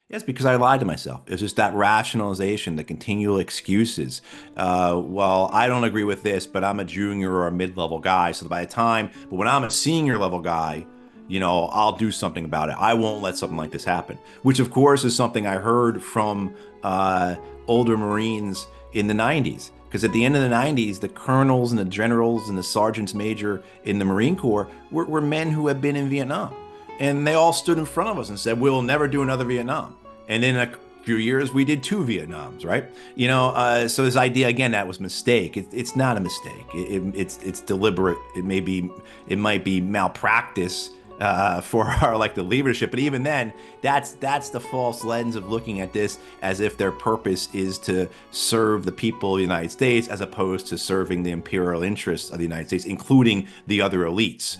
Yes, because I lied to myself. It's just that rationalization, the continual excuses. Well, I don't agree with this, but I'm a junior or a mid-level guy. So by the time, but when I'm a senior level guy, I'll do something about it. I won't let something like this happen, which of course is something I heard from uh, older Marines in the 90s. Because at the end of the 90s, the colonels and the generals and the sergeants major in the Marine Corps were men who had been in Vietnam. And they all stood in front of us and said, we'll never do another Vietnam. And in a few years, we did two Vietnams, right? So this idea again that was a mistake. It's not a mistake. It's deliberate. It might be malpractice for our elected leadership, but even then, that's the false lens of looking at this as if their purpose is to serve the people of the United States as opposed to serving the imperial interests of the United States, including the other elites.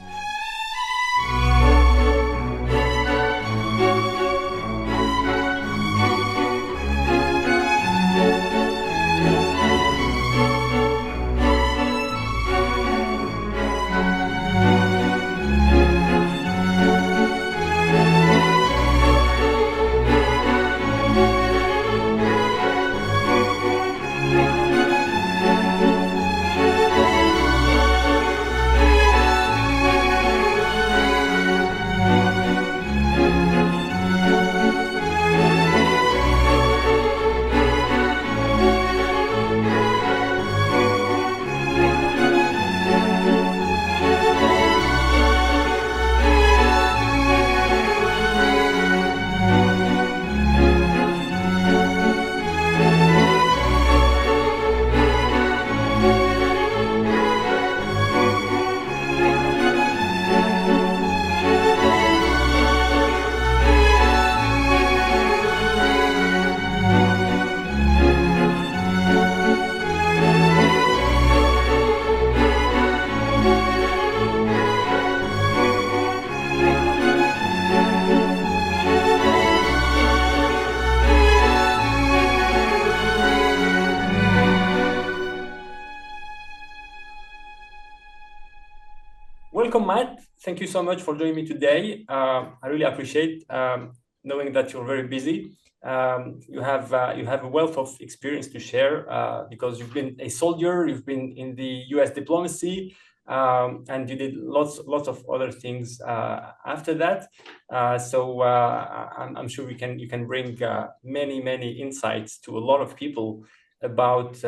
Welcome, Matt. Thank you so much for joining me today. I really appreciate knowing that you're very busy. You have a wealth of experience to share because you've been a soldier, you've been in the U.S. diplomacy, and you did lots of other things after that. I'm sure you can bring many insights to a lot of people about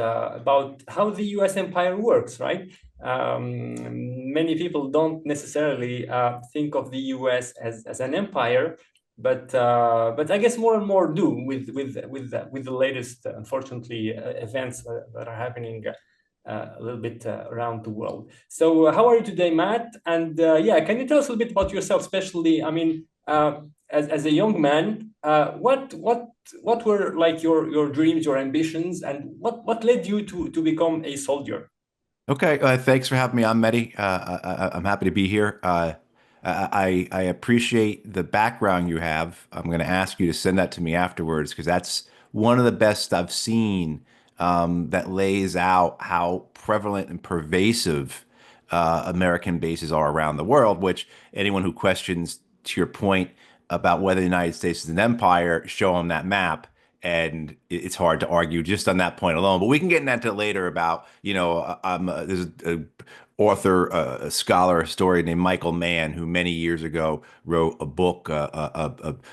how the U.S. empire works, right? Many people don't necessarily think of the U.S. as an empire, but I guess more and more do with the latest, unfortunately, events that are happening a little bit around the world. So, how are you today, Matt? And yeah, can you tell us a little bit about yourself, especially? I mean, as a young man, what were like your dreams, your ambitions, and what led you to become a soldier? Okay, thanks for having me on, Mehdi. I'm happy to be here. I appreciate the background you have. I'm going to ask you to send that to me afterwards because that's one of the best I've seen that lays out how prevalent and pervasive American bases are around the world, which anyone who questions, to your point, about whether the United States is an empire, show them that map. And it's hard to argue just on that point alone. But we can get into later about, there's a author, a scholar, a historian named Michael Mann, who many years ago wrote a book,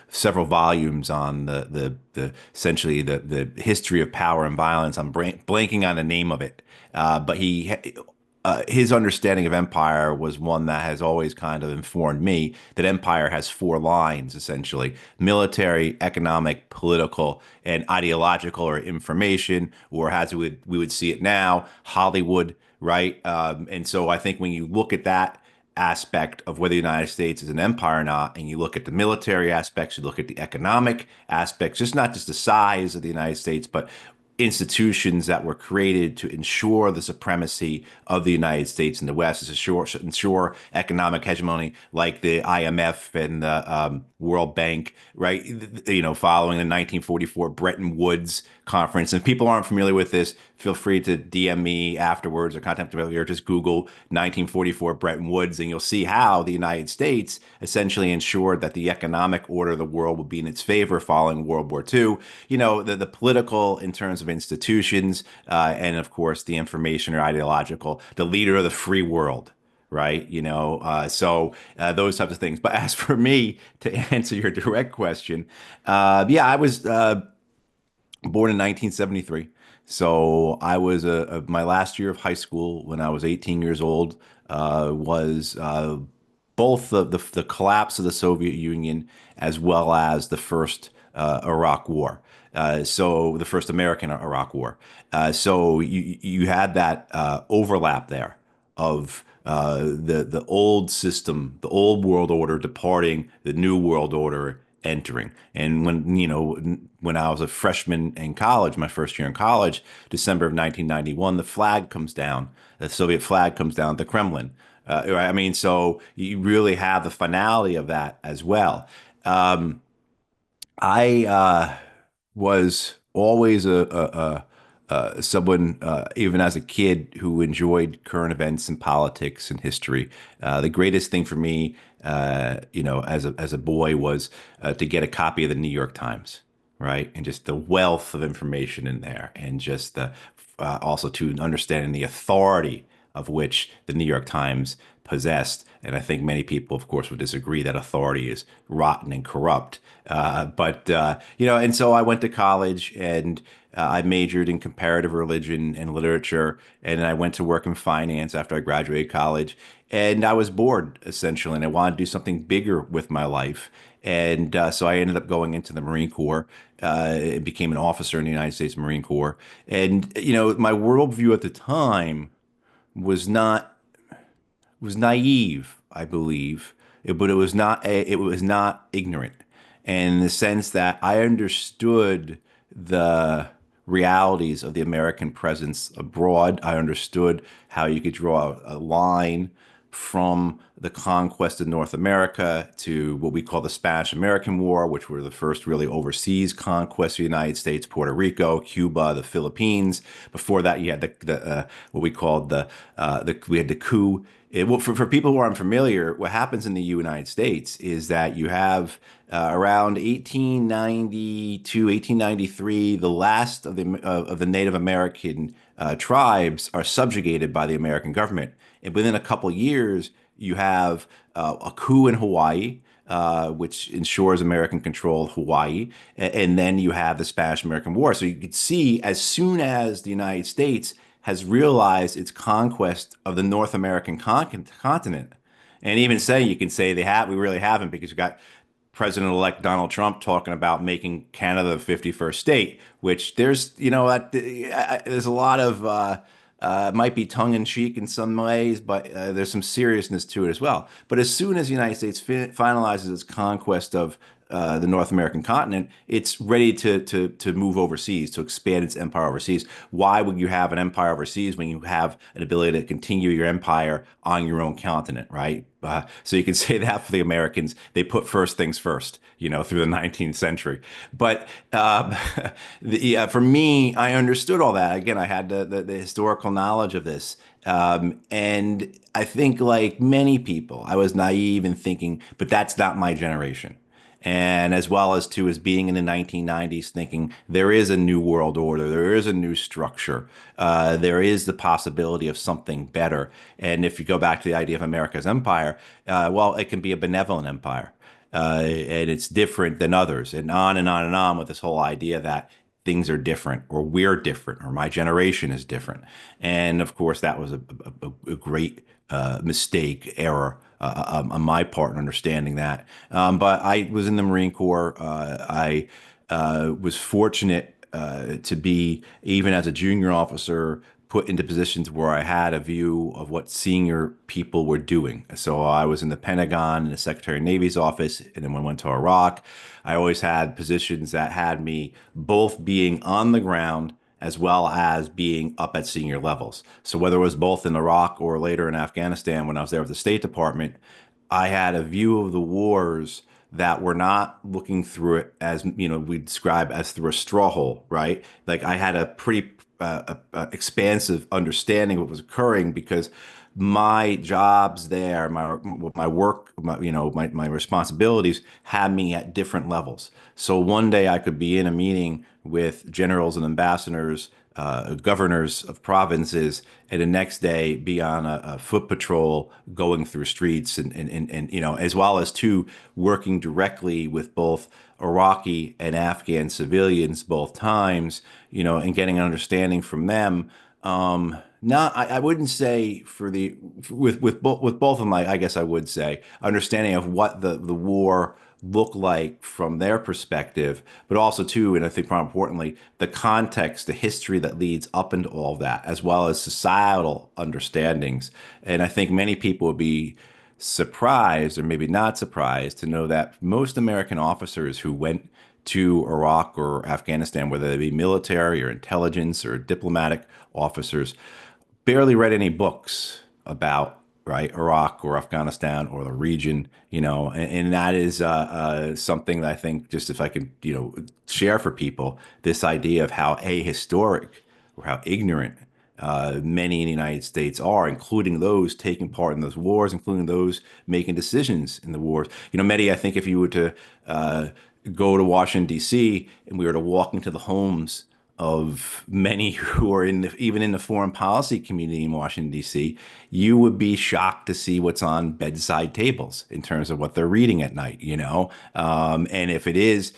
several volumes on the essentially the history of power and violence. I'm blanking on the name of it, but his understanding of empire was one that has always kind of informed me that empire has four lines essentially: military, economic, political, and ideological or information, or as we would see it now, Hollywood, right? And so I think when you look at that aspect of whether the United States is an empire or not, and you look at the military aspects, you look at the economic aspects, just not just the size of the United States, but institutions that were created to ensure the supremacy of the United States in the West, to ensure economic hegemony, like the IMF and the World Bank, right? Following the 1944 Bretton Woods conference. And if people aren't familiar with this, feel free to DM me afterwards or contact me or just Google 1944 Bretton Woods, and you'll see how the United States essentially ensured that the economic order of the world would be in its favor following World War II. The political in terms of institutions, and of course the information or ideological, the leader of the free world, right? Those types of things. But as for me, to answer your direct question, yeah, I was born in 1973. So I was my last year of high school when I was 18 years old was both the collapse of the Soviet Union as well as the first Iraq War. So the first American Iraq War. So you had that overlap there of the old system, the old world order departing, the new world order entering. And when I was a freshman in college, my first year in college, December of 1991, the flag comes down, the Soviet flag comes down at the Kremlin. Right? I mean, so you really have the finality of that as well. I was always someone, even as a kid, who enjoyed current events and politics and history. The greatest thing for me, as a boy, was to get a copy of the New York Times, right, and just the wealth of information in there, and just the also to understanding the authority of which the New York Times possessed. And I think many people, of course, would disagree that authority is rotten and corrupt. And so I went to college and I majored in comparative religion and literature. And then I went to work in finance after I graduated college. And I was bored, essentially, and I wanted to do something bigger with my life. And so I ended up going into the Marine Corps and became an officer in the United States Marine Corps. And, my worldview at the time was not was naive, I believe, but it was not ignorant, and in the sense that I understood the realities of the American presence abroad. I understood how you could draw a line from the conquest of North America to what we call the Spanish American War, which were the first really overseas conquests of the United States, Puerto Rico, Cuba, the Philippines. Before that, you had what we called we had the coup. Well, for people who are unfamiliar, what happens in the United States is that you have around 1892, 1893, the last of the Native American tribes are subjugated by the American government. And within a couple years, you have a coup in Hawaii, which ensures American control of Hawaii. And then you have the Spanish American War. So you could see as soon as the United States has realized its conquest of the North American continent, and even say you can say we really haven't, because you got President-elect Donald Trump talking about making Canada the 51st state, which there's a lot of might be tongue in cheek in some ways, but there's some seriousness to it as well. But as soon as the United States finalizes its conquest of the North American continent, it's ready to move overseas, to expand its empire overseas. Why would you have an empire overseas when you have an ability to continue your empire on your own continent, right? So you can say that for the Americans, they put first things first, through the 19th century. But for me, I understood all that. Again, I had the historical knowledge of this. And I think, like many people, I was naive in thinking, but that's not my generation. And as well as too, as being in the 1990s, thinking there is a new world order, there is a new structure, there is the possibility of something better. And if you go back to the idea of America's empire, well, it can be a benevolent empire, and it's different than others, and on and on and on with this whole idea that things are different, or we're different, or my generation is different. And of course, that was a great mistake, error on my part in understanding that. But I was in the Marine Corps. I was fortunate to be, even as a junior officer, put into positions where I had a view of what senior people were doing. So I was in the Pentagon, in the Secretary of Navy's office, and then when I went to Iraq, I always had positions that had me both being on the ground as well as being up at senior levels. So whether it was both in Iraq or later in Afghanistan when I was there with the State Department, I had a view of the wars that were not looking through it as, we describe as through a straw hole, right? Like I had a pretty expansive understanding of what was occurring because my jobs there, my work, my responsibilities had me at different levels. So one day I could be in a meeting with generals and ambassadors, governors of provinces, and the next day be on a foot patrol going through streets and as well as two working directly with both Iraqi and Afghan civilians both times, and getting an understanding from them. Not, I wouldn't say for the with both of them, I guess I would say understanding of what the war looked like from their perspective, but also too, and I think more importantly, the context, the history that leads up into all of that, as well as societal understandings. And I think many people would be surprised, or maybe not surprised, to know that most American officers who went to Iraq or Afghanistan, whether they be military or intelligence or diplomatic officers, barely read any books about right Iraq or Afghanistan or the region, and that is something that I think just if I could share for people this idea of how ahistoric or how ignorant many in the United States are, including those taking part in those wars, including those making decisions in the wars. Mehdi, I think if you were to go to Washington, D.C., and we were to walk into the homes of many who are even in the foreign policy community in Washington, D.C., you would be shocked to see what's on bedside tables in terms of what they're reading at night. And if it is,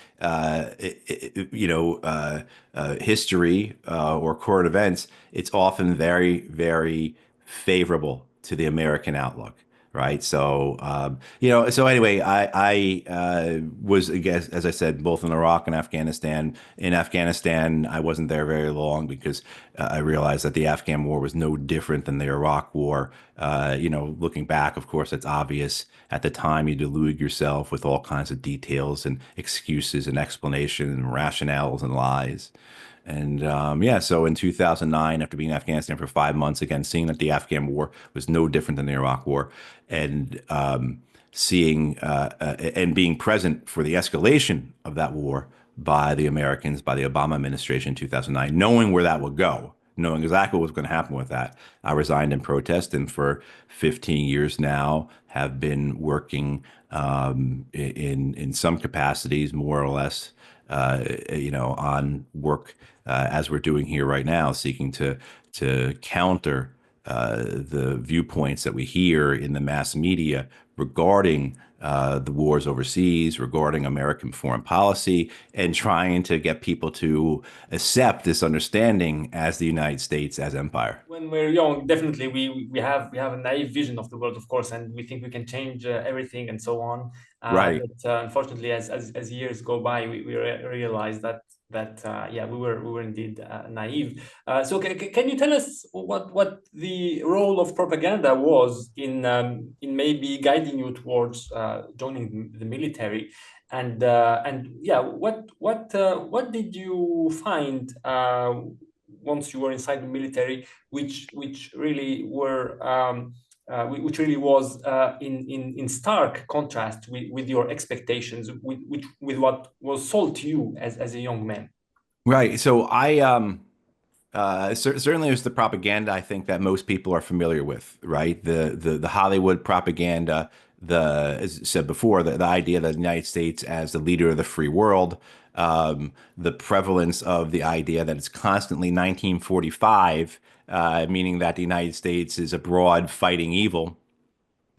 history or current events, it's often very, very favorable to the American outlook. Right. So, so anyway, I was, I guess, as I said, both in Iraq and Afghanistan. In Afghanistan, I wasn't there very long because I realized that the Afghan war was no different than the Iraq war. Looking back, of course, it's obvious. At the time, you delude yourself with all kinds of details and excuses and explanations and rationales and lies. And yeah, so in 2009, after being in Afghanistan for 5 months, again, seeing that the Afghan war was no different than the Iraq war, and seeing and being present for the escalation of that war by the Americans, by the Obama administration in 2009, knowing where that would go, knowing exactly what was going to happen with that, I resigned in protest, and for 15 years now have been working in some capacities, more or less, on work as we're doing here right now, seeking to counter the viewpoints that we hear in the mass media regarding the wars overseas, regarding American foreign policy, and trying to get people to accept this understanding as the United States as empire. When we're young, definitely we have a naive vision of the world, of course, and we think we can change everything and so on. Right. But unfortunately, as years go by, we realize that yeah, we were indeed naive. So can you tell us what the role of propaganda was in maybe guiding you towards joining the military? And yeah, what did you find once you were inside the military, which really were which really was in stark contrast with your expectations, with what was sold to you as a young man? Right. So certainly there's the propaganda I think that most people are familiar with, right? The Hollywood propaganda, as I said before, the idea that the United States as the leader of the free world, the prevalence of the idea that it's constantly 1945, meaning that the United States is abroad fighting evil,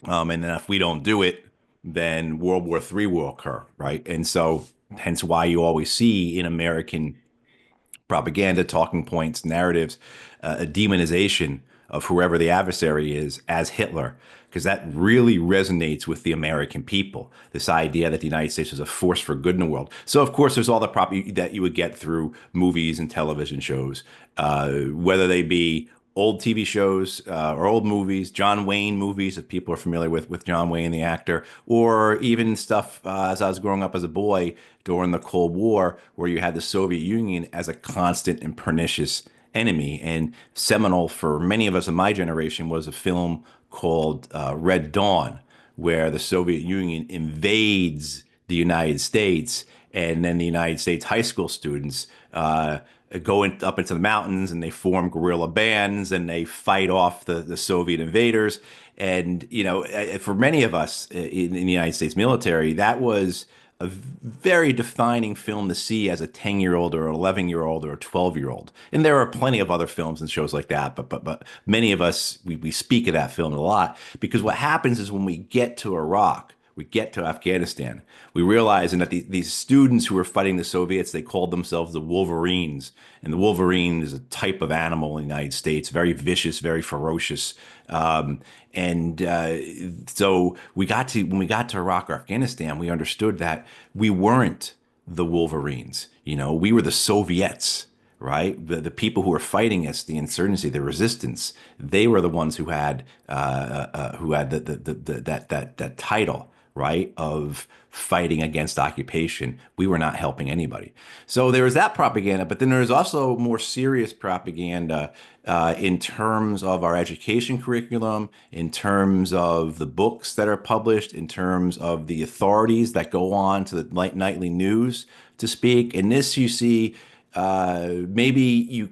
and then if we don't do it, then World War III will occur, right? And so, hence why you always see in American propaganda, talking points, narratives, a demonization of whoever the adversary is as Hitler, because that really resonates with the American people. This idea that the United States is a force for good in the world. So, of course, there's all the prop that you would get through movies and television shows, whether they be old TV shows or old movies, John Wayne movies, if people are familiar with John Wayne, the actor, or even stuff as I was growing up as a boy during the Cold War, where you had the Soviet Union as a constant and pernicious enemy. And seminal for many of us in my generation was a film called Red Dawn, where the Soviet Union invades the United States, and then the United States high school students go up into the mountains and they form guerrilla bands and they fight off the Soviet invaders. And, for many of us in the United States military, that was a very defining film to see as a 10-year-old or 11-year-old or a 12-year-old. And there are plenty of other films and shows like that, but many of us we speak of that film a lot because what happens is when we get to Iraq, we get to Afghanistan, we realize that these students who were fighting the Soviets, they called themselves the Wolverines. And the Wolverine is a type of animal in the United States, very vicious, very ferocious. And so when we got to Iraq or Afghanistan, we understood that we weren't the Wolverines. We were the Soviets, right? The people who were fighting us, the insurgency, the resistance, they were the ones who had that title, right, of fighting against occupation. We were not helping anybody. So there was that propaganda, but then there's also more serious propaganda in terms of our education curriculum, in terms of the books that are published, in terms of the authorities that go on to the nightly news to speak. And this you see, maybe you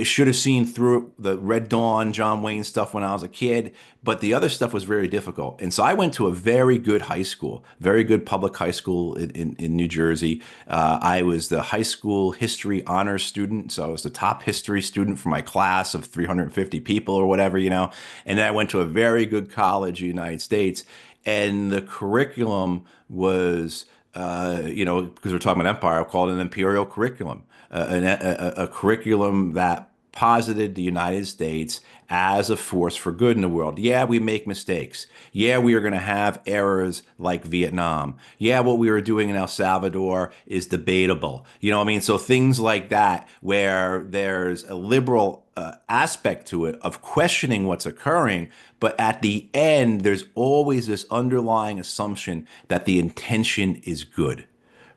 should have seen through the Red Dawn, John Wayne stuff when I was a kid, but the other stuff was very difficult. And so I went to a very good high school, very good public high school in New Jersey. I was the high school history honors student, so I was the top history student for my class of 350 people or whatever. And then I went to a very good college in the United States, and the curriculum was because we're talking about empire, I'll call it an imperial curriculum, a curriculum that posited the United States as a force for good in the world. Yeah, we make mistakes. Yeah, we are going to have errors like Vietnam. Yeah, what we were doing in El Salvador is debatable. You know what I mean? So things like that, where there's a liberal aspect to it of questioning what's occurring, but at the end, there's always this underlying assumption that the intention is good,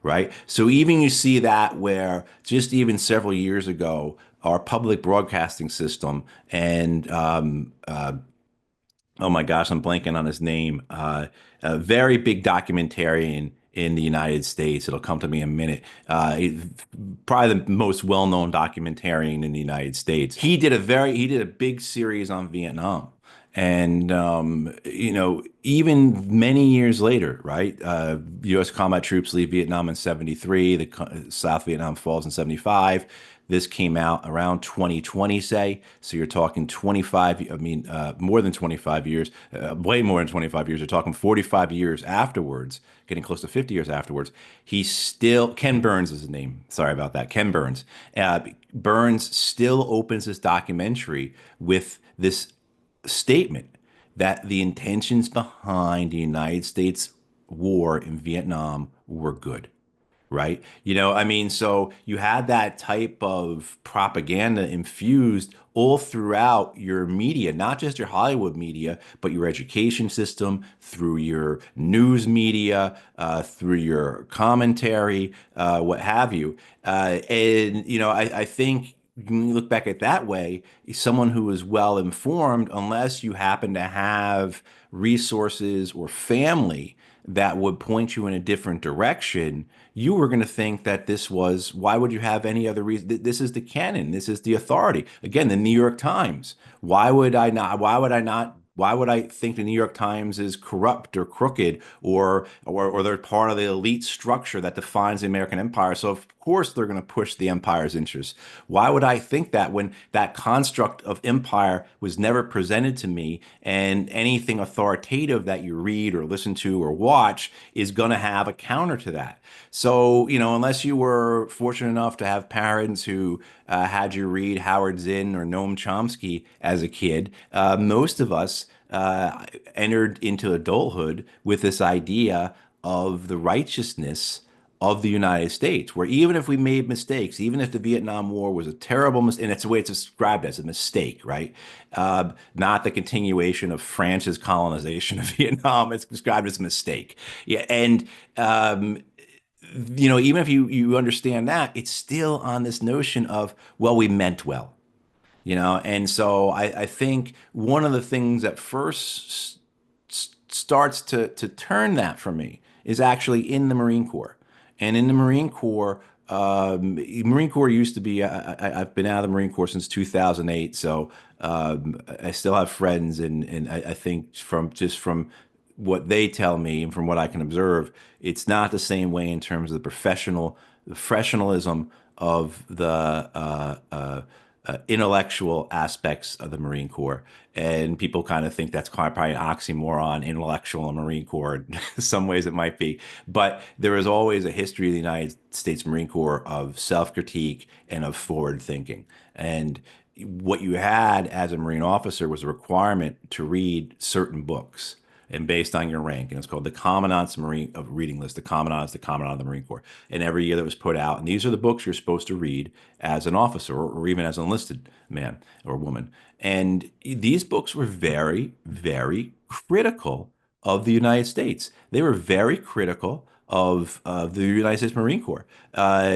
right? So even you see that where just even several years ago, our public broadcasting system and oh my gosh, I'm blanking on his name. A very big documentarian in the United States. It'll come to me in a minute. Probably the most well-known documentarian in the United States. He did a big series on Vietnam. And even many years later, right? U.S. combat troops leave Vietnam in '73. South Vietnam falls in '75. This came out around 2020, say. So you're talking 25, I mean, more than 25 years, way more than 25 years. You're talking 45 years afterwards, getting close to 50 years afterwards. Ken Burns is his name. Sorry about that. Ken Burns. Burns still opens this documentary with this statement that the intentions behind the United States war in Vietnam were good, right? I mean, so you had that type of propaganda infused all throughout your media, not just your Hollywood media, but your education system, through your news media, through your commentary, what have you. I think when you look back at that way, someone who is well informed, unless you happen to have resources or family that would point you in a different direction, you were going to think that why would you have any other reason? This is the canon. This is the authority. Again, the New York Times. Why would I think the New York Times is corrupt or crooked or they're part of the elite structure that defines the American empire? So of course they're going to push the empire's interests. Why would I think that when that construct of empire was never presented to me, and anything authoritative that you read or listen to or watch is going to have a counter to that? So, unless you were fortunate enough to have parents who had you read Howard Zinn or Noam Chomsky as a kid, most of us entered into adulthood with this idea of the righteousness of the United States, where even if we made mistakes, even if the Vietnam War was a terrible mistake, and it's the way it's described as a mistake, right? Not the continuation of France's colonization of Vietnam. It's described as a mistake. Yeah, and um, even if you understand that, it's still on this notion of, well, we meant well, and so I think one of the things that first starts to turn that for me is actually in the Marine Corps. And in the Marine Corps, Marine Corps used to be, I've been out of the Marine Corps since 2008. So I still have friends. And I think from what they tell me and from what I can observe, it's not the same way in terms of the professionalism of the intellectual aspects of the Marine Corps. And people kind of think that's probably an oxymoron, intellectual and Marine Corps. In some ways it might be. But there is always a history of the United States Marine Corps of self-critique and of forward thinking. And what you had as a Marine officer was a requirement to read certain books and based on your rank. And it's called the Commandant's Marine of Reading List. The Commandant is the Commandant of the Marine Corps. And every year that was put out, and these are the books you're supposed to read as an officer or even as an enlisted man or woman. And these books were very, very critical of the United States. They were very critical of the United States Marine Corps.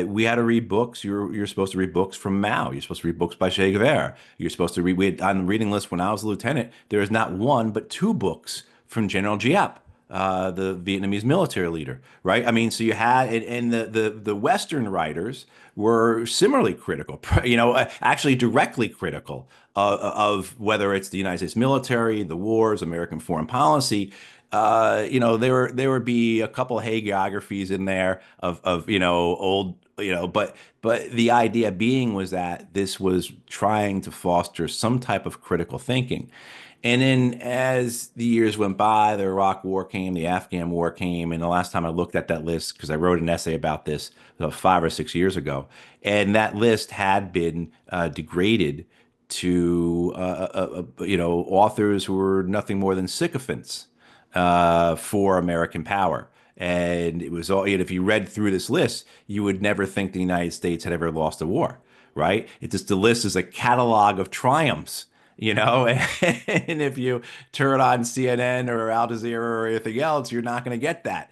We had to read books. You're supposed to read books from Mao. You're supposed to read books by Che Guevara. You're supposed to read. On the reading list when I was a lieutenant, there is not one but two books from General Giap, the Vietnamese military leader, right? I mean, so you had, and the Western writers were similarly critical, actually directly critical of whether it's the United States military, the wars, American foreign policy. There would be a couple of hagiographies in there of old, but the idea being was that this was trying to foster some type of critical thinking. And then as the years went by, the Iraq War came, the Afghan War came, and the last time I looked at that list, because I wrote an essay about this about 5 or 6 years ago, and that list had been degraded to authors who were nothing more than sycophants for American power. And it was all, if you read through this list, you would never think the United States had ever lost a war, right? It just, the list is a catalog of triumphs, and if you turn on CNN or Al Jazeera or anything else, you're not going to get that,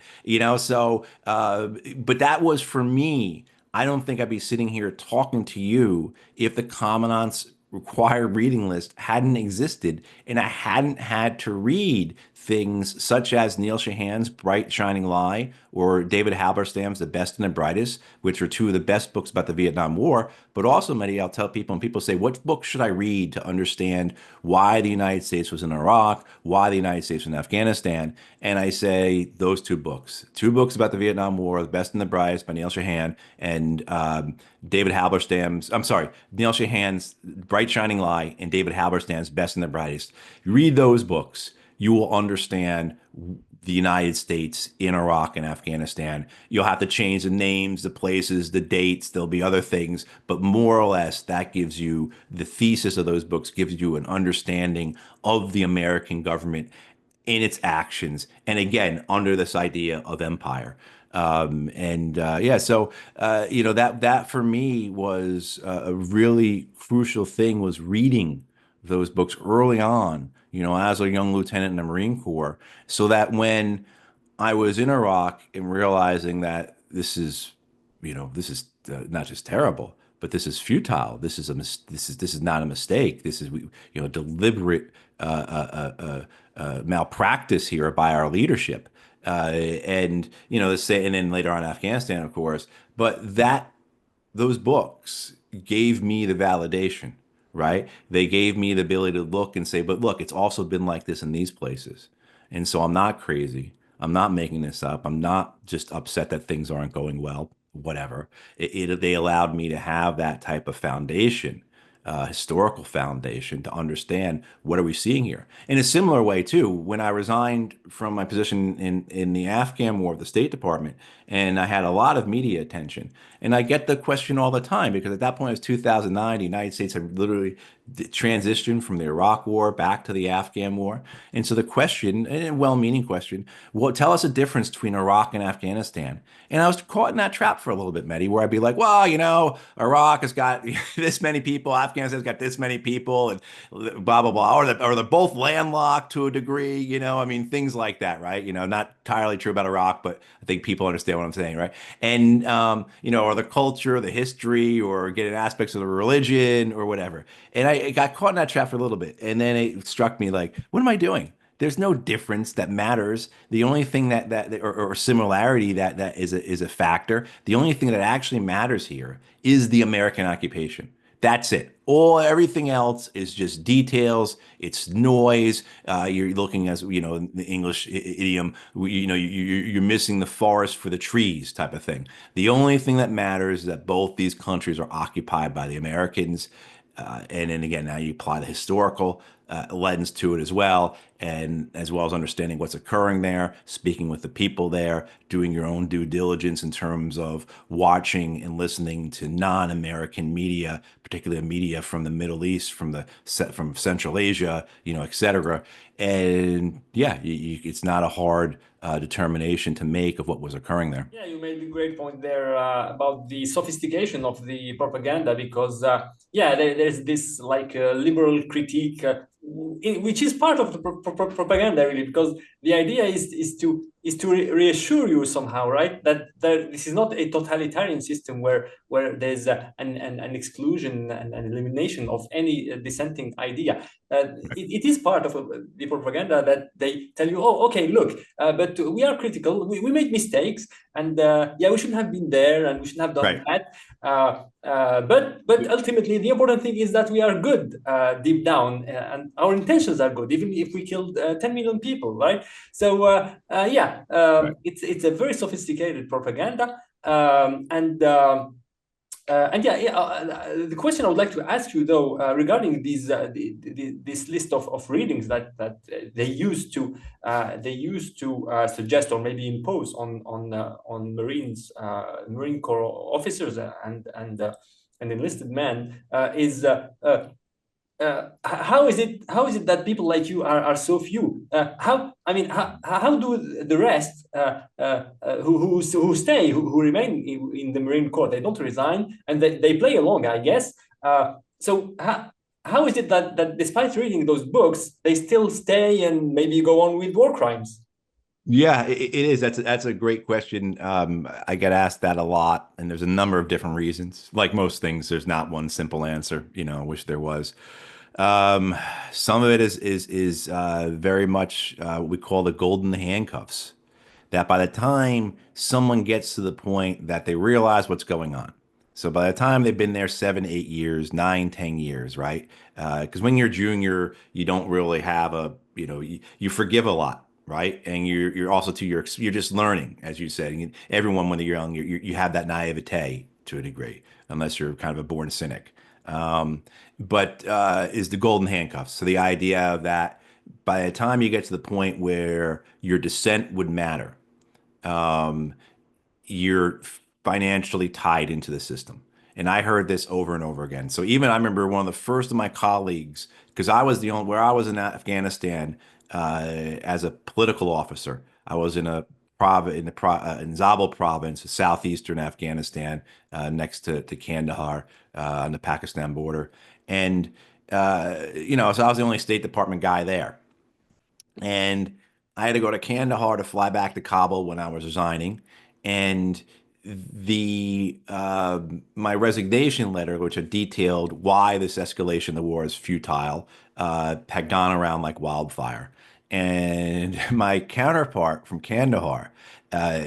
so, but that was for me. I don't think I'd be sitting here talking to you if the Commandant's required reading list hadn't existed and I hadn't had to read things such as Neil Shahan's Bright Shining Lie or David Halberstam's The Best and the Brightest, which are two of the best books about the Vietnam War. But also, Mehdi, I'll tell people, and people say, what book should I read to understand why the United States was in Iraq, why the United States was in Afghanistan? And I say those two books about the Vietnam War, The Best and the Brightest by Neil Shahan, and David Halberstam's, I'm sorry, Neil Shahan's Bright Shining Lie and David Halberstam's Best and the Brightest. Read those books. You will understand the United States in Iraq and Afghanistan. You'll have to change the names, the places, the dates. There'll be other things, but more or less, that gives you the thesis of those books, gives you an understanding of the American government in its actions. And again, under this idea of empire. And yeah, so that for me was a really crucial thing was reading those books early on, as a young lieutenant in the Marine Corps, so that when I was in Iraq and realizing that this is not just terrible, but this is futile. This is not a mistake. This is deliberate malpractice here by our leadership, and and then later on Afghanistan, of course. But those books gave me the validation, right? They gave me the ability to look and say, but look, it's also been like this in these places. And so I'm not crazy. I'm not making this up. I'm not just upset that things aren't going well, whatever. They allowed me to have that type of foundation historical foundation to understand what are we seeing here. In a similar way, too, when I resigned from my position in the Afghan war of the State Department, and I had a lot of media attention, and I get the question all the time because at that point it was 2009. The United States had literally transitioned from the Iraq War back to the Afghan War, and so the question, a well-meaning question, well, tell us the difference between Iraq and Afghanistan. And I was caught in that trap for a little bit, Mehdi, where I'd be like, well, Iraq has got this many people, Afghanistan's got this many people, and blah, blah, blah. Or they're both landlocked to a degree, I mean, things like that, right? Not entirely true about Iraq, but I think people understand what I'm saying, right? And, or the culture, the history, or getting aspects of the religion or whatever. And I got caught in that trap for a little bit. And then it struck me like, what am I doing? There's no difference that matters. The only thing or similarity that is a factor. The only thing that actually matters here is the American occupation. That's it. Everything else is just details. It's noise. You're looking as the English idiom. You're missing the forest for the trees type of thing. The only thing that matters is that both these countries are occupied by the Americans. And then again, now you apply the historical lens to it as well, and as well as understanding what's occurring there, speaking with the people there, doing your own due diligence in terms of watching and listening to non-American media, particularly media from the Middle East, from Central Asia, et cetera. And yeah, it's not a hard determination to make of what was occurring there. Yeah, you made a great point there about the sophistication of the propaganda because, yeah, there's this like liberal critique, which is part of the propaganda really, because the idea is to reassure you somehow, right? That this is not a totalitarian system where there's an exclusion and an elimination of any dissenting idea. It is part of the propaganda that they tell you, oh, okay, look, but we are critical, we made mistakes, and yeah, we shouldn't have been there, and we shouldn't have done Right. that. But ultimately, the important thing is that we are good deep down, and our intentions are good, even if we killed 10 million people, right? So yeah, Right. it's a very sophisticated propaganda, and yeah, the question I would like to ask you though regarding this list of readings that they used to suggest or maybe impose on Marine Corps officers and enlisted men is how is it that people like you are so few? How do the rest who stay who remain in the Marine Corps, they don't resign and they play along, I guess. So how is it that despite reading those books they still stay and maybe go on with war crimes? Yeah, it is. That's a great question. I get asked that a lot, and there's a number of different reasons. Like most things, there's not one simple answer. I wish there was. Um, some of it is very much what we call the golden handcuffs. That by the time someone gets to the point that they realize what's going on, so by the time they've been there 7, 8 years, 9, 10 years, right? Because when you're junior, you don't really have you forgive a lot, right? And you're also you're just learning, as you said. Everyone when they're young, you have that naivete to a degree, unless you're kind of a born cynic. But is the golden handcuffs. So the idea that by the time you get to the point where your dissent would matter, um, you're financially tied into the system. And I heard this over and over again. So even I remember one of the first of my colleagues, because I was the only where I was in Afghanistan as a political officer. I was in a in Zabul province, southeastern Afghanistan, next to Kandahar on the Pakistan border. And so I was the only State Department guy there. And I had to go to Kandahar to fly back to Kabul when I was resigning. And the my resignation letter, which had detailed why this escalation of the war is futile, had gone around like wildfire. And my counterpart from Kandahar, uh,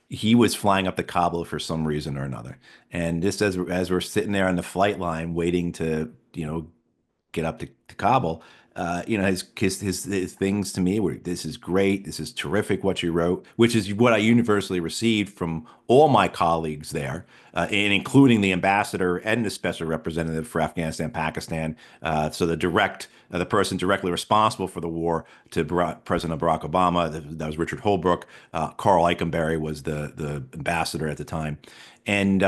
he was flying up to Kabul for some reason or another. And just as we're sitting there on the flight line waiting to, get up to Kabul, his things to me were, this is great, this is terrific what you wrote, which is what I universally received from all my colleagues there, and including the ambassador and the special representative for Afghanistan, Pakistan. So the person directly responsible for the war to President Barack Obama, that was Richard Holbrooke. Carl Eikenberry was the ambassador at the time, and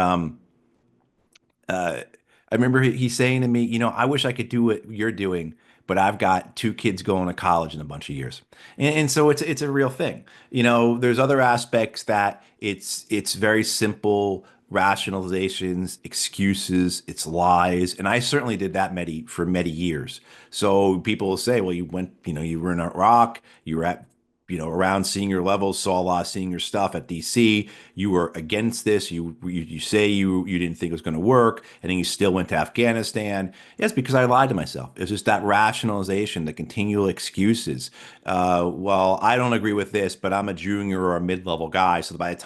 I remember he saying to me, I wish I could do what you're doing, but I've got two kids going to college in a bunch of years. And so it's a real thing. There's other aspects that it's very simple rationalizations, excuses, it's lies. And I certainly did that for many years. So people will say, well, you were in Iraq, you were at around senior levels, saw a lot of senior stuff at DC. You were against this. You say you didn't think it was going to work, and then you still went to Afghanistan. Yes, because I lied to myself. It's just that rationalization, the continual excuses. Well, I don't agree with this, but I'm a junior or a mid-level guy. So but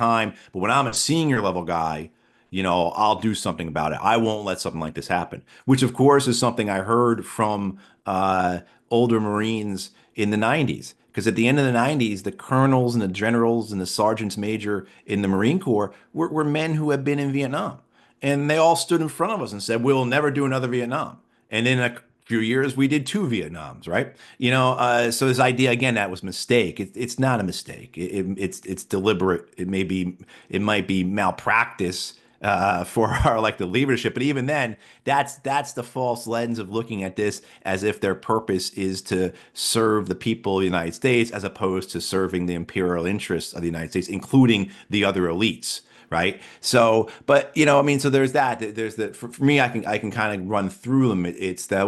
when I'm a senior level guy, I'll do something about it. I won't let something like this happen, which of course is something I heard from older Marines in the 90s. Because at the end of the 90s, the colonels and the generals and the sergeants major in the Marine Corps were men who had been in Vietnam. And they all stood in front of us and said, we'll never do another Vietnam. And in a few years, we did two Vietnams, right? So this idea, again, that was a mistake. It's not a mistake. It's deliberate. It might be malpractice for our elected leadership. But even then, that's the false lens of looking at this as if their purpose is to serve the people of the United States as opposed to serving the imperial interests of the United States, including the other elites. Right. So, but I mean, so there's that. There's the for me, I can kind of run through them. It's that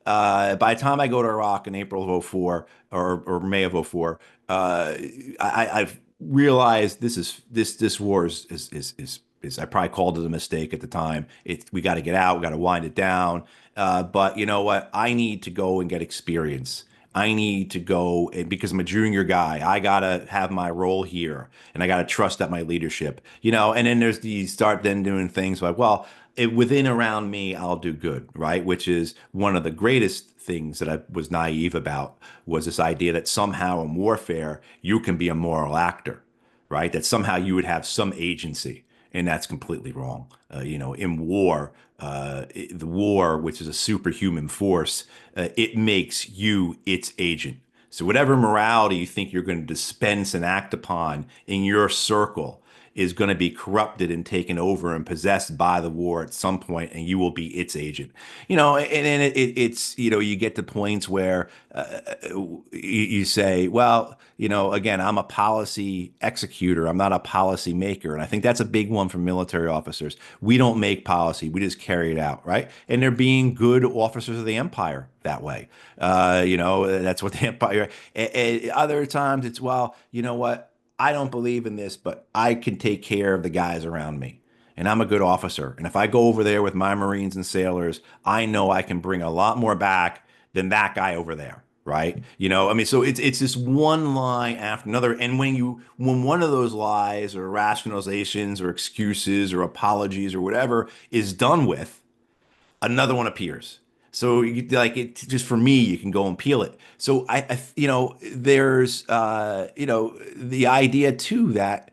by the time I go to Iraq in April of '04 or May of '04, I've realized this war is I probably called it a mistake at the time. We got to get out, we got to wind it down. But you know what? I need to go and get experience. I need to go and because I'm a junior guy, I gotta have my role here, and I gotta trust that my leadership. And then you start then doing things like, well, within around me, I'll do good, right? Which is one of the greatest things that I was naive about was this idea that somehow in warfare you can be a moral actor, right? That somehow you would have some agency, and that's completely wrong. In war, the war, which is a superhuman force, it makes you its agent. So whatever morality you think you're going to dispense and act upon in your circle is going to be corrupted and taken over and possessed by the war at some point, and you will be its agent. And then it's you get to points where you say, well, again, I'm a policy executor. I'm not a policy maker, and I think that's a big one for military officers. We don't make policy; we just carry it out, right? And they're being good officers of the empire that way. That's what the empire. Other times, it's well, you know what? I don't believe in this, but I can take care of the guys around me. And I'm a good officer. And if I go over there with my Marines and sailors, I know I can bring a lot more back than that guy over there. Right. I mean, so it's this one lie after another. And when one of those lies or rationalizations or excuses or apologies or whatever is done with, another one appears. So like it just for me, you can go and peel it. So there's the idea too that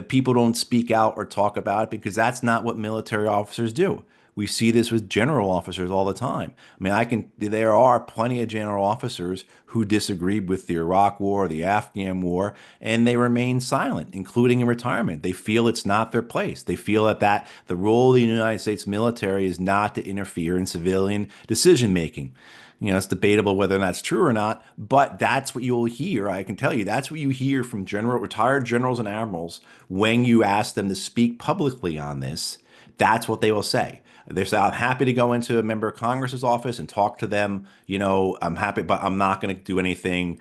people don't speak out or talk about it because that's not what military officers do. We see this with general officers all the time. I mean, there are plenty of general officers who disagreed with the Iraq War, the Afghan War, and they remain silent, including in retirement. They feel it's not their place. They feel that the role of the United States military is not to interfere in civilian decision making. It's debatable whether that's true or not, but that's what you'll hear. I can tell you that's what you hear from retired generals and admirals when you ask them to speak publicly on this. That's what they will say. They say, I'm happy to go into a member of Congress's office and talk to them. I'm happy, but I'm not going to do anything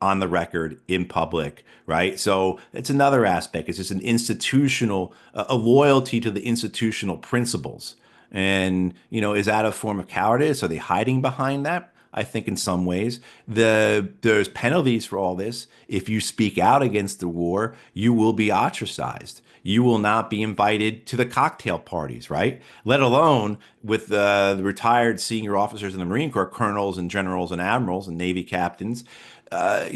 on the record in public, right? So it's another aspect. It's just an institutional, a loyalty to the institutional principles. And, is that a form of cowardice? Are they hiding behind that? I think in some ways. There's penalties for all this. If you speak out against the war, you will be ostracized. You will not be invited to the cocktail parties, right? Let alone with the retired senior officers in the Marine Corps, colonels and generals and admirals and Navy captains. The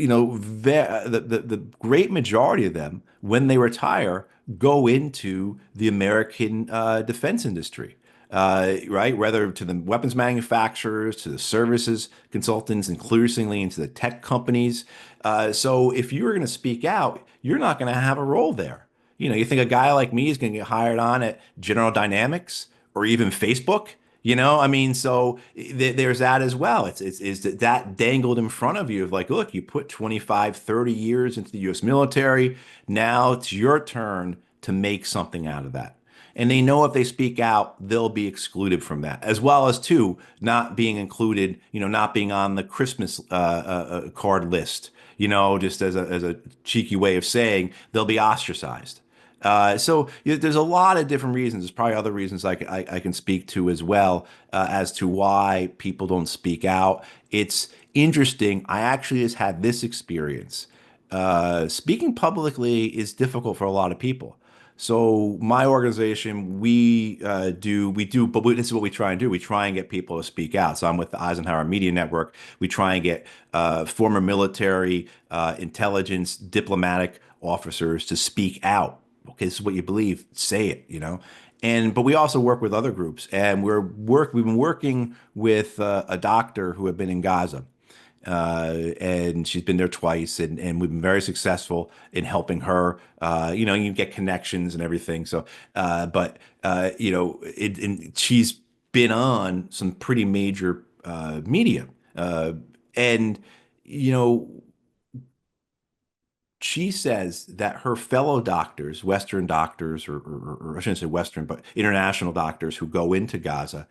great majority of them, when they retire, go into the American defense industry, right? Whether to the weapons manufacturers, to the services consultants, increasingly into the tech companies. So if you're going to speak out, you're not going to have a role there. You think a guy like me is going to get hired on at General Dynamics or even Facebook? I mean, so there's that as well. It's that dangled in front of you of like, look, you put 25, 30 years into the US military. Now it's your turn to make something out of that. And they know if they speak out, they'll be excluded from that, as well as too not being included, not being on the Christmas card list, just as a cheeky way of saying they'll be ostracized. There's a lot of different reasons. There's probably other reasons I can speak to as well as to why people don't speak out. It's interesting. I actually just had this experience. Speaking publicly is difficult for a lot of people. So my organization, but this is what we try and do. We try and get people to speak out. So I'm with the Eisenhower Media Network. We try and get former military, intelligence, diplomatic officers to speak out. Okay, this is what you believe. Say it. But we also work with other groups, and we've been working with a doctor who had been in Gaza, and she's been there twice, and we've been very successful in helping her. You get connections and everything. So, and she's been on some pretty major media, and you know, she says that her fellow doctors, Western doctors, or I shouldn't say Western, but international doctors who go into Gaza,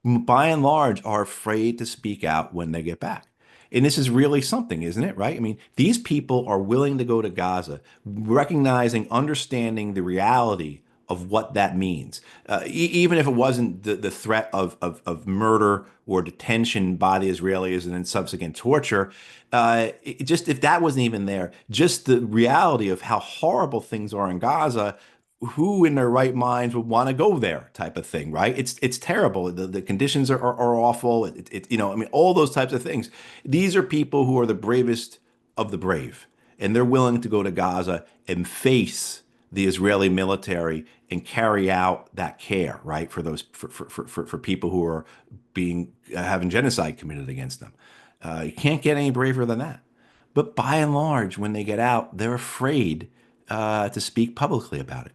by and large, are afraid to speak out when they get back. And this is really something, isn't it? Right? I mean, these people are willing to go to Gaza, recognizing, understanding the reality of what that means. Even if it wasn't the threat of murder or detention by the Israelis and then subsequent torture, just if that wasn't even there, just the reality of how horrible things are in Gaza, who in their right minds would want to go there type of thing, right? It's terrible. The conditions are awful. I mean, all those types of things. These are people who are the bravest of the brave, and they're willing to go to Gaza and face the Israeli military and carry out that care, right? For those for people who are being having genocide committed against them. You can't get any braver than that. But by and large, when they get out, they're afraid to speak publicly about it.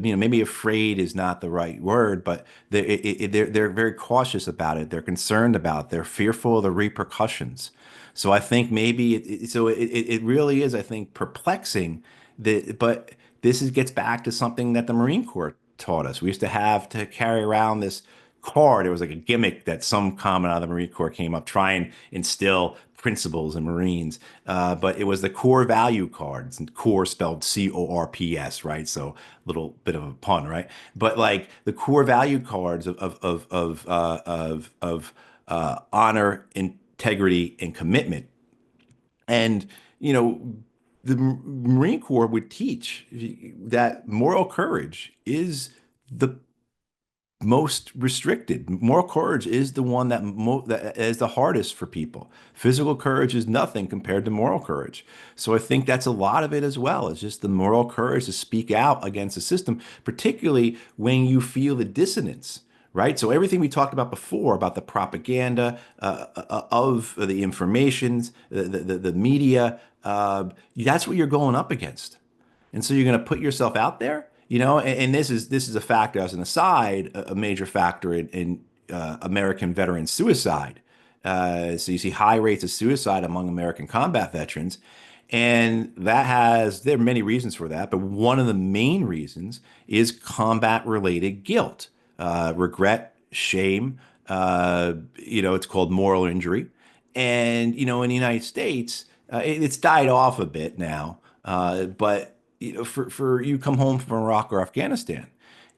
Maybe afraid is not the right word, but they're very cautious about it. They're concerned about it. They're fearful of the repercussions. So I think maybe it really is, I think, perplexing that, but gets back to something that the Marine Corps taught us. We used to have to carry around this card. It was like a gimmick that some common out of the Marine Corps came up, try and instill principles in Marines. But it was the core value cards, and core spelled CORPS, right? So a little bit of a pun, right? But like the core value cards of honor, integrity, and commitment. And the Marine Corps would teach that moral courage is the most restricted. Moral courage is the one that is the hardest for people. Physical courage is nothing compared to moral courage. So I think that's a lot of it as well. It's just the moral courage to speak out against the system, particularly when you feel the dissonance. Right. So everything we talked about before about the propaganda of the informations, the media, that's what you're going up against. And so you're going to put yourself out there, and this is a factor as an aside, a major factor in American veteran suicide. So you see high rates of suicide among American combat veterans, and there are many reasons for that, but one of the main reasons is combat related guilt, regret, shame. It's called moral injury, and in the United States, it's died off a bit now, but for you come home from Iraq or Afghanistan,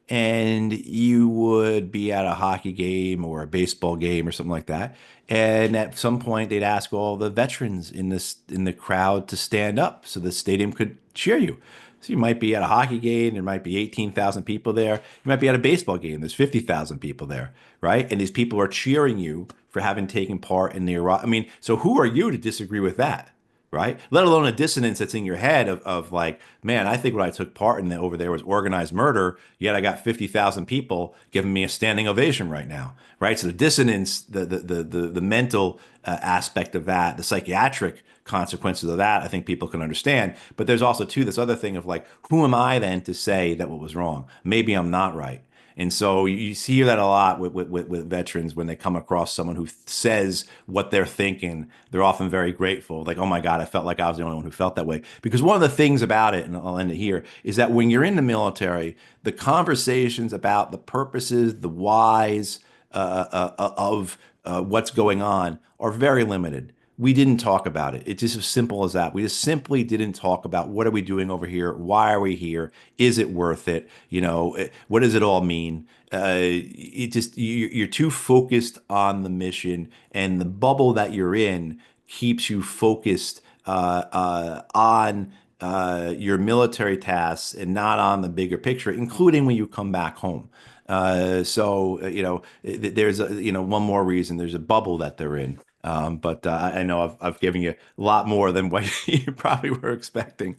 and you would be at a hockey game or a baseball game or something like that. And at some point, they'd ask all the veterans in the crowd to stand up so the stadium could cheer you. So you might be at a hockey game, there might be 18,000 people there. You might be at a baseball game, there's 50,000 people there, right? And these people are cheering you for having taken part in the Iraq. I mean, so who are you to disagree with that? Right? Let alone a dissonance that's in your head of like, man, I think what I took part in over there was organized murder, yet I got 50,000 people giving me a standing ovation right now, right? So the dissonance, the mental aspect of that, the psychiatric consequences of that, I think people can understand. But there's also too this other thing of like, who am I then to say that what was wrong? Maybe I'm not right. And so you see that a lot with veterans when they come across someone who says what they're thinking. They're often very grateful. Like, oh my God, I felt like I was the only one who felt that way. Because one of the things about it, and I'll end it here, is that when you're in the military, the conversations about the purposes, the whys of what's going on are very limited. We didn't talk about it. It's just as simple as that. We just simply didn't talk about what are we doing over here? Why are we here? Is it worth it? What does it all mean? You're too focused on the mission, and the bubble that you're in keeps you focused on your military tasks and not on the bigger picture, including when you come back home. There's one more reason. There's a bubble that they're in. But I know I've given you a lot more than what you probably were expecting.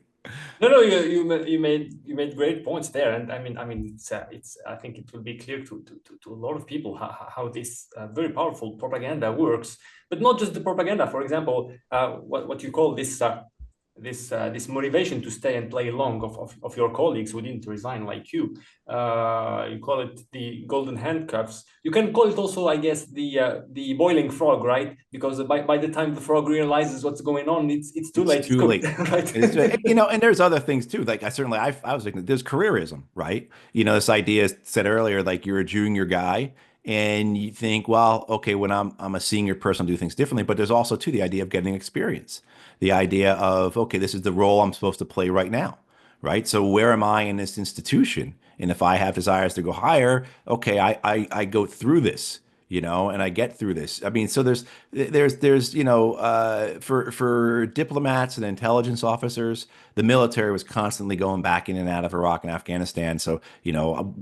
No, no, you made great points there, and I mean, it's I think it will be clear to a lot of people how this very powerful propaganda works, but not just the propaganda. For example, what you call this motivation to stay and play along of your colleagues who didn't resign like you. You call it the golden handcuffs. You can call it also, I guess, the boiling frog, right? Because by the time the frog realizes what's going on, it's too It's late. It's too cooked, late. right? And there's other things too. Like I was thinking, there's careerism, right? This idea said earlier, like you're a junior guy, and you think, well, okay, when I'm a senior person, I do things differently. But there's also too the idea of getting experience, the idea of okay, this is the role I'm supposed to play right now, right? So where am I in this institution? And if I have desires to go higher, okay, I go through this, and I get through this. I mean, so there's for diplomats and intelligence officers, the military was constantly going back in and out of Iraq and Afghanistan. So,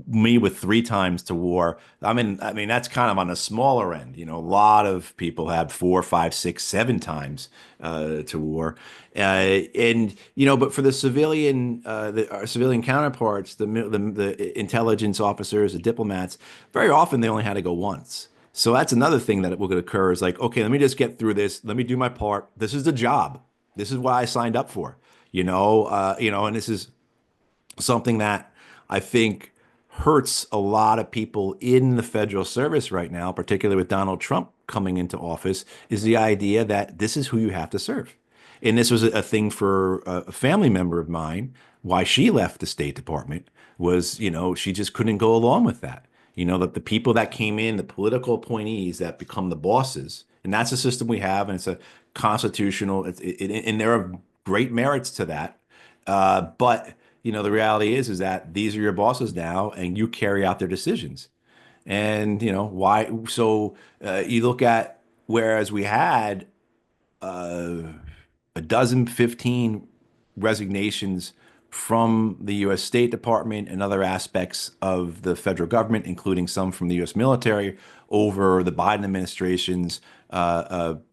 me with 3 times to war, I mean, that's kind of on a smaller end. A lot of people have 4, 5, 6, 7 times to war. But for the civilian, our civilian counterparts, the intelligence officers, the diplomats, very often they only had to go once. So that's another thing that will occur is like, okay, let me just get through this. Let me do my part. This is the job. This is what I signed up for. And this is something that I think hurts a lot of people in the federal service right now, particularly with Donald Trump coming into office, is the idea that this is who you have to serve. And this was a thing for a family member of mine, why she left the State Department was, she just couldn't go along with that. That the people that came in, the political appointees that become the bosses, and that's a system we have, and it's a constitutional, and there are great merits to that. But the reality is that these are your bosses now, and you carry out their decisions. And why? So you look at whereas we had uh, a dozen, 15 resignations from the U.S. State Department and other aspects of the federal government, including some from the U.S. military, over the Biden administration's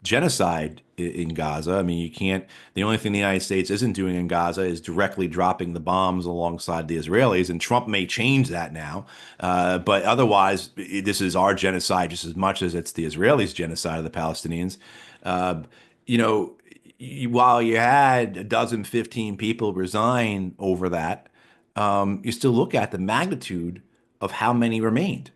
genocide in Gaza. I mean, you can't, the only thing the United States isn't doing in Gaza is directly dropping the bombs alongside the Israelis, and Trump may change that now. But otherwise, this is our genocide just as much as it's the Israelis' genocide of the Palestinians. Uh, you know, while you had a dozen, 15 people resign over that, you still look at the magnitude of how many remained,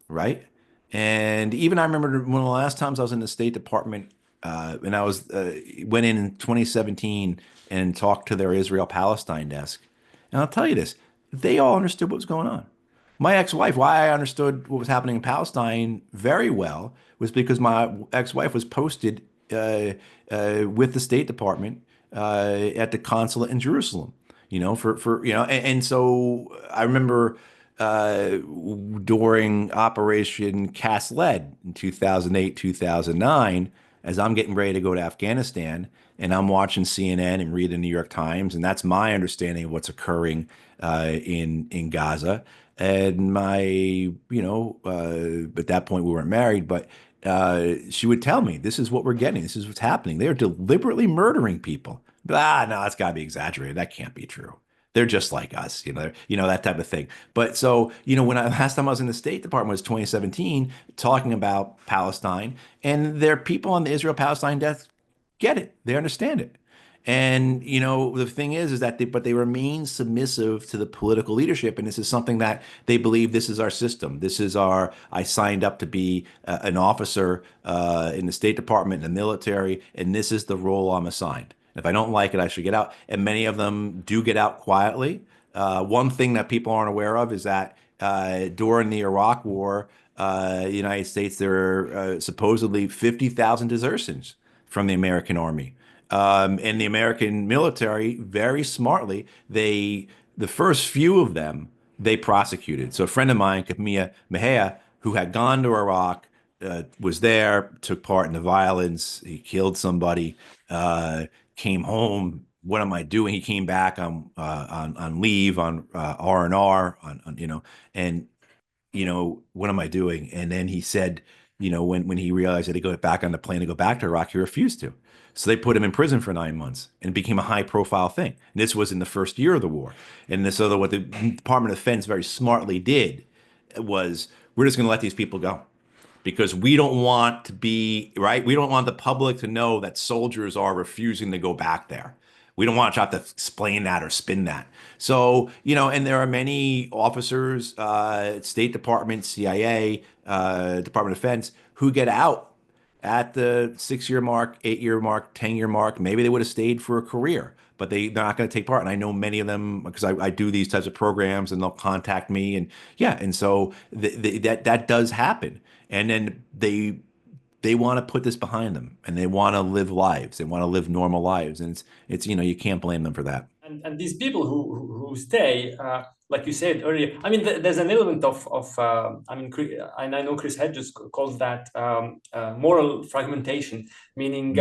right? And even I remember one of the last times I was in the State Department, and I went in 2017 and talked to their Israel-Palestine desk. And I'll tell you this, they all understood what was going on. My ex-wife, why I understood what was happening in Palestine very well was because my ex-wife was posted with the State Department at the consulate in Jerusalem. For and so I remember uh, during Operation Cast Lead in 2008, 2009, as I'm getting ready to go to Afghanistan and I'm watching CNN and reading the New York Times, and that's my understanding of what's occurring in Gaza. And at that point we weren't married, but she would tell me, "This is what we're getting. This is what's happening. They're deliberately murdering people." But, no, that's got to be exaggerated. That can't be true. They're just like us, that type of thing. But so, when last time I was in the State Department was 2017, talking about Palestine, and there are people on the Israel-Palestine death get it. They understand it. And the thing is that they remain submissive to the political leadership, and this is something that they believe this is our system. This is our. I signed up to be an officer in the State Department, in the military, and this is the role I'm assigned. If I don't like it, I should get out. And many of them do get out quietly. One thing that people aren't aware of is that during the Iraq War, the United States, there were supposedly 50,000 desertions from the American Army. And the American military, very smartly, the first few of them, they prosecuted. So a friend of mine, Kamia Mejia, who had gone to Iraq, was there, took part in the violence. He killed somebody, came home. What am I doing? He came back on leave on R&R and what am I doing? And then he said, when he realized that he go back on the plane to go back to Iraq, he refused to. So they put him in prison for 9 months, and it became a high profile thing. And this was in the first year of the war. And this other, what the Department of Defense very smartly did was, we're just going to let these people go because we don't want to be right. We don't want the public to know that soldiers are refusing to go back there. We don't want to have to explain that or spin that. So, and there are many officers, State Department, CIA, Department of Defense, who get out at the 6 year mark, 8 year mark, 10 year mark. Maybe they would have stayed for a career, but they're not going to take part. And I know many of them because I do these types of programs, and they'll contact me, and yeah, and so that does happen. And then they want to put this behind them, and they want to live lives. They want to live normal lives, and it's you can't blame them for that. And these people who stay, like you said earlier, I mean, there's an element of I mean, and I know Chris Hedges calls that moral fragmentation, meaning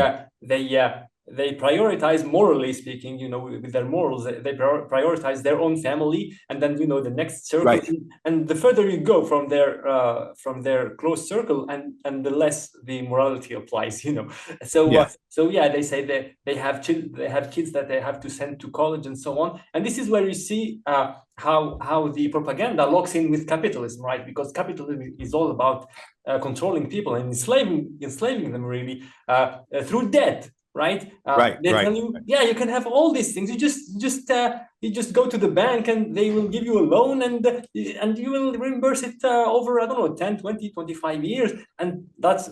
they prioritize, morally speaking, with their morals, they prioritize their own family, and then the next circle, Right. and the further you go from their close circle, and the less the morality applies. Yeah. So yeah, they say that they have kids that they have to send to college and so on, and this is where you see how the propaganda locks in with capitalism, right? Because capitalism is all about controlling people and enslaving them, really, through debt, right? Right. They Right. tell you, yeah, you can have all these things. You just go to the bank and they will give you a loan, and you will reimburse it over, I don't know, 10, 20, 25 years, and that's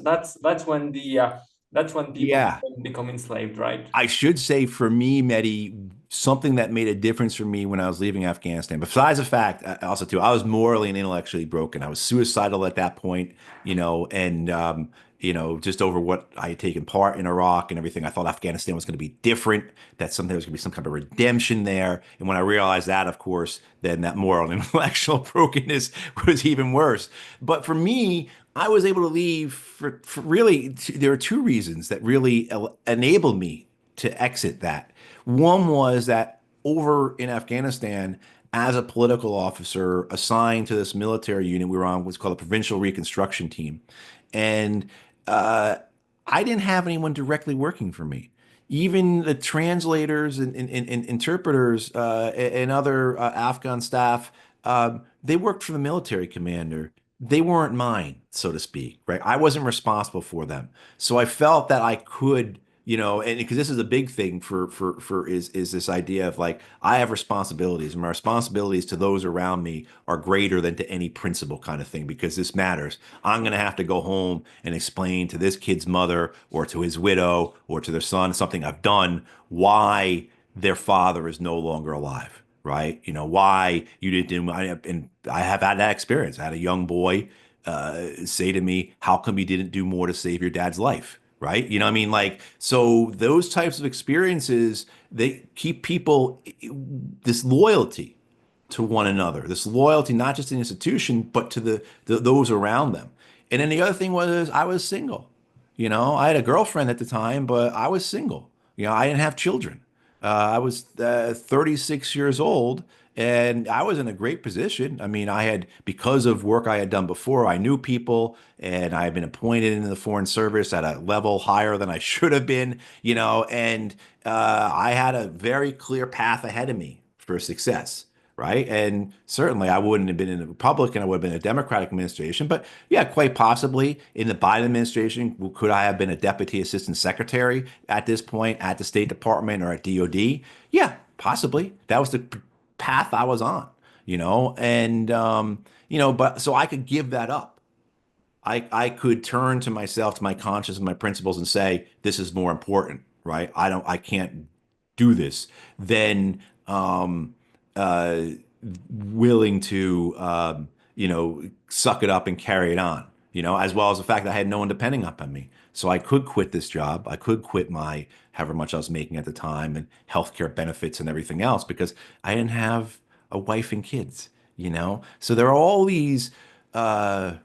when people Yeah. become enslaved, right? I should say for me, Mehdi, something that made a difference for me when I was leaving Afghanistan, besides the fact also too, I was morally and intellectually broken. I was suicidal at that point, and just over what I had taken part in Iraq and everything. I thought Afghanistan was going to be different, that there was going to be some kind of redemption there. And when I realized that, of course, then that moral and intellectual brokenness was even worse. But for me, I was able to leave for really, there are two reasons that really enabled me to exit that. One was that over in Afghanistan, as a political officer assigned to this military unit, we were on what's called a provincial reconstruction team. And uh, I didn't have anyone directly working for me. Even the translators and interpreters and other Afghan staff, they worked for the military commander. They weren't mine, so to speak, right? I wasn't responsible for them. So I felt that I could, and because this is a big thing for is this idea of like I have responsibilities, and my responsibilities to those around me are greater than to any principal kind of thing because this matters. I'm gonna have to go home and explain to this kid's mother or to his widow or to their son something I've done, why their father is no longer alive, right? Why you didn't do, and I have had that experience. I had a young boy say to me, "How come you didn't do more to save your dad's life?" Right? You know what I mean? Like, so those types of experiences, they keep people this loyalty to one another. This loyalty, not just to the institution, but to those around them. And then the other thing was I was single. I had a girlfriend at the time, but I was single. I didn't have children. I was 36 years old, and I was in a great position. I mean, I had, because of work I had done before, I knew people, and I had been appointed into the Foreign Service at a level higher than I should have been, and I had a very clear path ahead of me for success. Right. And certainly I wouldn't have been in a Republican, I would have been a Democratic administration. But yeah, quite possibly in the Biden administration, could I have been a deputy assistant secretary at this point at the State Department or at DOD? Yeah, possibly. That was the path I was on, but so I could give that up. I could turn to myself, to my conscience and my principles and say, this is more important, right? I can't do this. Then uh, willing to, suck it up and carry it on, as well as the fact that I had no one depending upon me. So I could quit this job. I could quit my however much I was making at the time and healthcare benefits and everything else because I didn't have a wife and kids. So there are all these uh,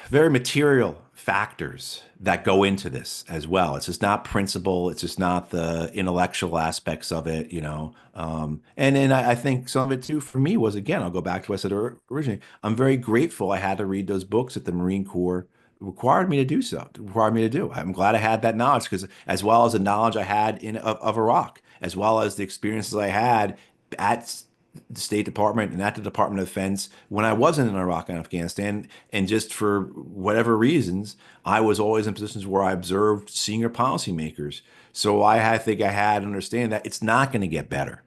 very material factors that go into this as well. It's just not principle. It's just not the intellectual aspects of it. And then I think some of it too for me was, again, I'll go back to what I said originally. I'm very grateful I had to read those books that the Marine Corps required me to do so, required me to do. I'm glad I had that knowledge because as well as the knowledge I had of Iraq, as well as the experiences I had at the State Department and at the Department of Defense when I wasn't in Iraq and Afghanistan. And just for whatever reasons, I was always in positions where I observed senior policymakers. So I think I had to understand that it's not going to get better.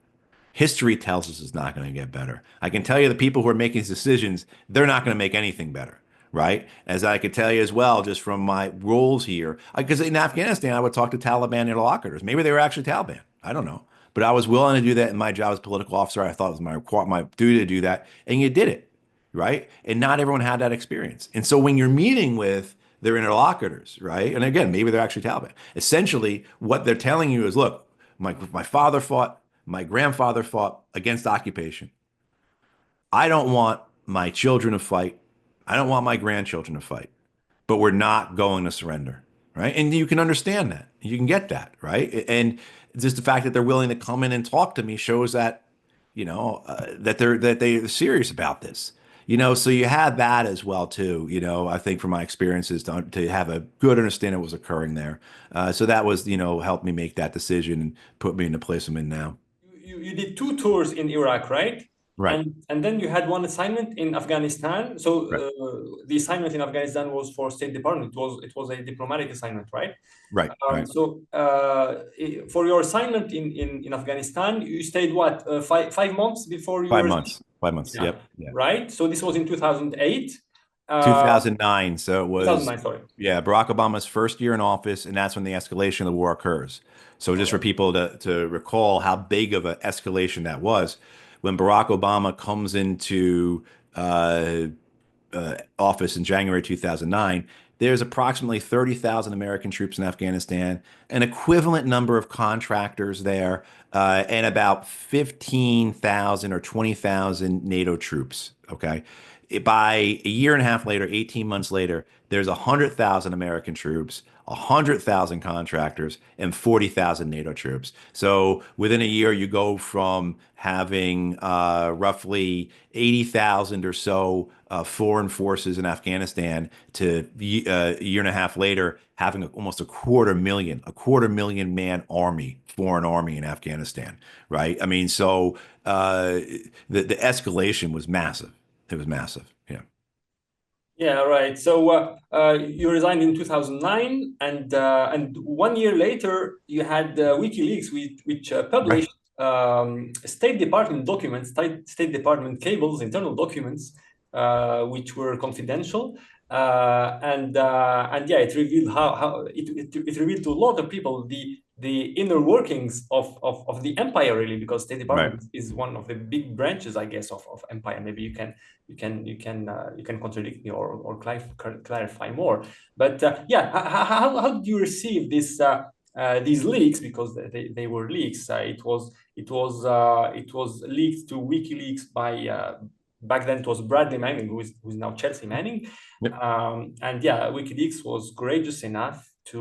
History tells us it's not going to get better. I can tell you the people who are making these decisions, they're not going to make anything better, right? As I could tell you as well, just from my roles here, because in Afghanistan, I would talk to Taliban interlocutors. Maybe they were actually Taliban. I don't know. But I was willing to do that in my job as political officer. I thought it was my duty to do that. And you did it, right? And not everyone had that experience. And so when you're meeting with their interlocutors, right? And again, maybe they're actually Taliban. Essentially, what they're telling you is, look, my father fought, my grandfather fought against occupation. I don't want my children to fight. I don't want my grandchildren to fight, but we're not going to surrender, right? And you can understand that. You can get that, right? And just the fact that they're willing to come in and talk to me shows that, that they're serious about this. So you had that as well too. I think from my experiences to have a good understanding of what was occurring there. So that was, helped me make that decision and put me in the place I'm in now. You did two tours in Iraq, right? Right. And then you had one assignment in Afghanistan. So Right. the assignment in Afghanistan was for State Department. It was a diplomatic assignment, right? Right. Right. For your assignment in Afghanistan, you stayed what, 5 months before you 5 months. 5 months. yeah, Yep. Yeah. right? So this was in 2008. 2009. So it was, 2009, sorry. yeah, Barack Obama's first year in office, and that's when the escalation of the war occurs. So just for people to recall how big of an escalation that was, when Barack Obama comes into office in January 2009, there's approximately 30,000 American troops in Afghanistan, an equivalent number of contractors there, and about 15,000 or 20,000 NATO troops. Okay. By a year and a half later, 18 months later, there's 100,000 American troops, 100,000 contractors, and 40,000 NATO troops. So within a year, you go from having roughly 80,000 or so foreign forces in Afghanistan to a year and a half later having almost a quarter million man army, foreign army in Afghanistan, right? I mean, so the escalation was massive. It was massive. Yeah. Yeah, right. So you resigned in 2009, and 1 year later, you had WikiLeaks, which Right. published State Department documents, State Department cables, internal documents, which were confidential. And yeah, it revealed it revealed to a lot of people the inner workings of the empire, really, because State Right. Department is one of the big branches, I guess, of empire. Maybe you can contradict me or clarify more. But yeah, how did you receive this these leaks, because they were leaks. It was leaked to WikiLeaks by back then it was Bradley Manning, who's now Chelsea Manning, Yep. and yeah, WikiLeaks was courageous enough to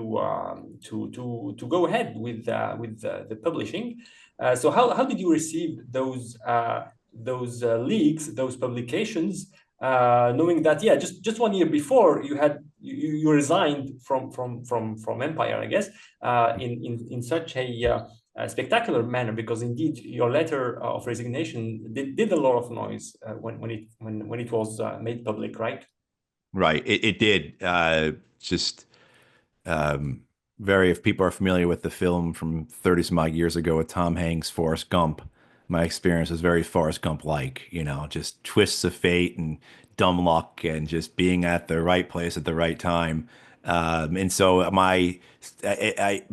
go ahead with the publishing. So how did you receive those leaks, those publications, knowing that, yeah, just 1 year before you resigned from Empire, I guess, in such a spectacular manner, because indeed your letter of resignation did a lot of noise when it was made public, right? Right. It did. Just um, very, if people are familiar with the film from 30 some odd years ago with Tom Hanks, Forrest Gump, my experience was very Forrest Gump-like, just twists of fate and dumb luck and just being at the right place at the right time. And so my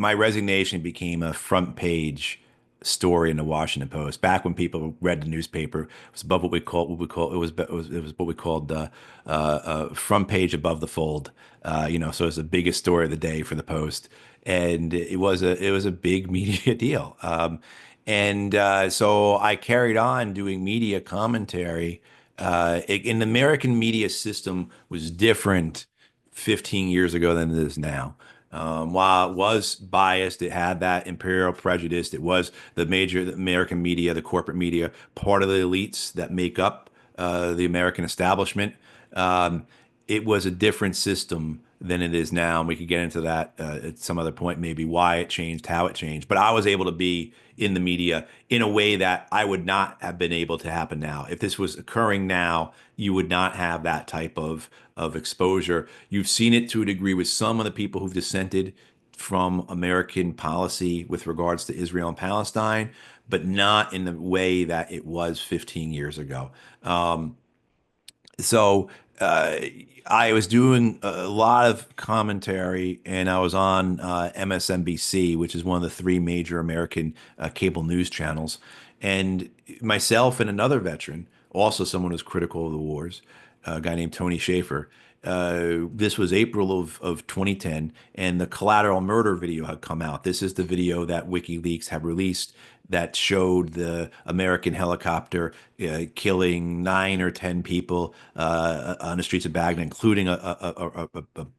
resignation became a front page story in the Washington Post. Back when people read the newspaper, it was above it was what we called front page above the fold. So it was the biggest story of the day for the Post, and it was a big media deal. So I carried on doing media commentary. In the American media system was different 15 years ago than it is now. While it was biased, it had that imperial prejudice. It was the major American media, the corporate media, part of the elites that make up the American establishment. Um, it was a different system than it is now. And we could get into that at some other point, maybe why it changed, how it changed. But I was able to be in the media in a way that I would not have been able to happen now. If this was occurring now, you would not have that type of exposure. You've seen it to a degree with some of the people who've dissented from American policy with regards to Israel and Palestine, but not in the way that it was 15 years ago. So uh, I was doing a lot of commentary, and I was on MSNBC, which is one of the three major American cable news channels. And myself and another veteran, also someone who's critical of the wars, a guy named Tony Schaefer. This was April of 2010, and the collateral murder video had come out. This is the video that WikiLeaks had released that showed the American helicopter killing 9 or 10 people on the streets of Baghdad, including a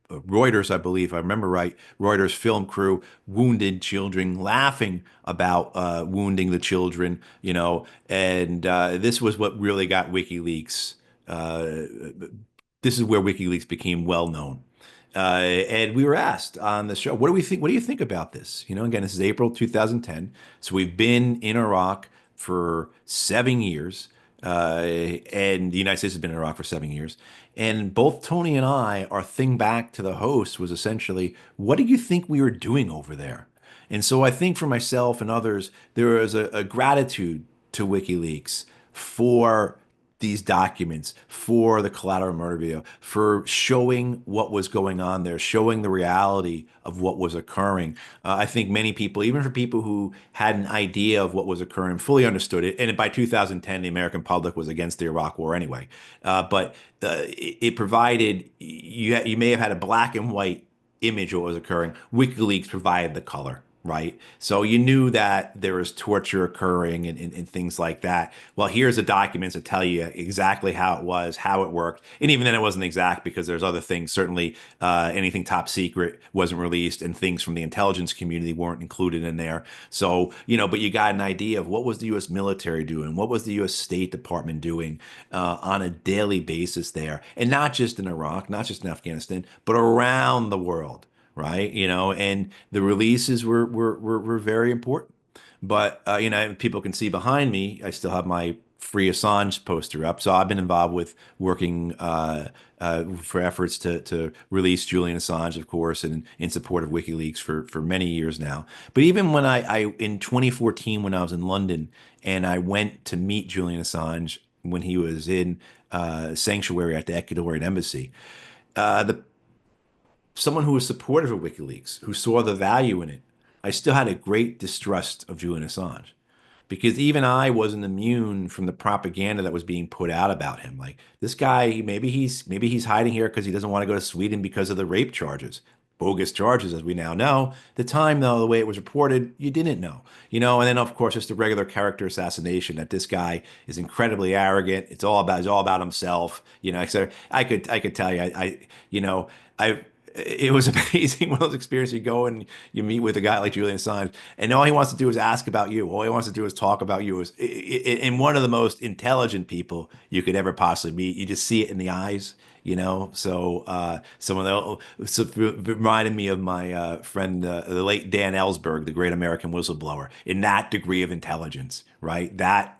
Reuters, I believe, if I remember right, Reuters film crew, wounded children, laughing about wounding the children, and this was what really got WikiLeaks. This is where WikiLeaks became well known. And we were asked on the show, what do we think? What do you think about this? Again, this is April 2010. So we've been in Iraq for 7 years, and the United States has been in Iraq for 7 years. And both Tony and I, our thing back to the host was essentially, what do you think we were doing over there? And so I think for myself and others, there is a gratitude to WikiLeaks for these documents, for the collateral murder video, for showing what was going on there, showing the reality of what was occurring. I think many people, even for people who had an idea of what was occurring, fully understood it. And by 2010, the American public was against the Iraq War anyway. But it provided, you may have had a black and white image of what was occurring. WikiLeaks provided the color, right? So you knew that there was torture occurring and things like that. Well, here's the documents that tell you exactly how it was, how it worked. And even then, it wasn't exact because there's other things. Certainly, anything top secret wasn't released, and things from the intelligence community weren't included in there. So, but you got an idea of what was the U.S. military doing, what was the U.S. State Department doing on a daily basis there, and not just in Iraq, not just in Afghanistan, but around the world, right? And the releases were very important. But people can see behind me, I still have my Free Assange poster up. So I've been involved with working for efforts to release Julian Assange, of course, and in support of WikiLeaks for many years now. But even when I in 2014, when I was in London and I went to meet Julian Assange when he was in sanctuary at the Ecuadorian embassy, the someone who was supportive of WikiLeaks, who saw the value in it, I still had a great distrust of Julian Assange because even I wasn't immune from the propaganda that was being put out about him. Like this guy, maybe he's hiding here because he doesn't want to go to Sweden because of the rape charges. bogus charges, as we now know. At the time, though, the way it was reported, you didn't know, and then of course, just the regular character assassination that this guy is incredibly arrogant. It's all about himself, etc. I could tell you, I it was amazing. One of those experiences you go and you meet with a guy like Julian Assange, and all he wants to do is ask about you. All he wants to do is talk about you. And one of the most intelligent people you could ever possibly meet. You just see it in the eyes. So someone else reminded me of my friend, the late Dan Ellsberg, the great American whistleblower, in that degree of intelligence, right? But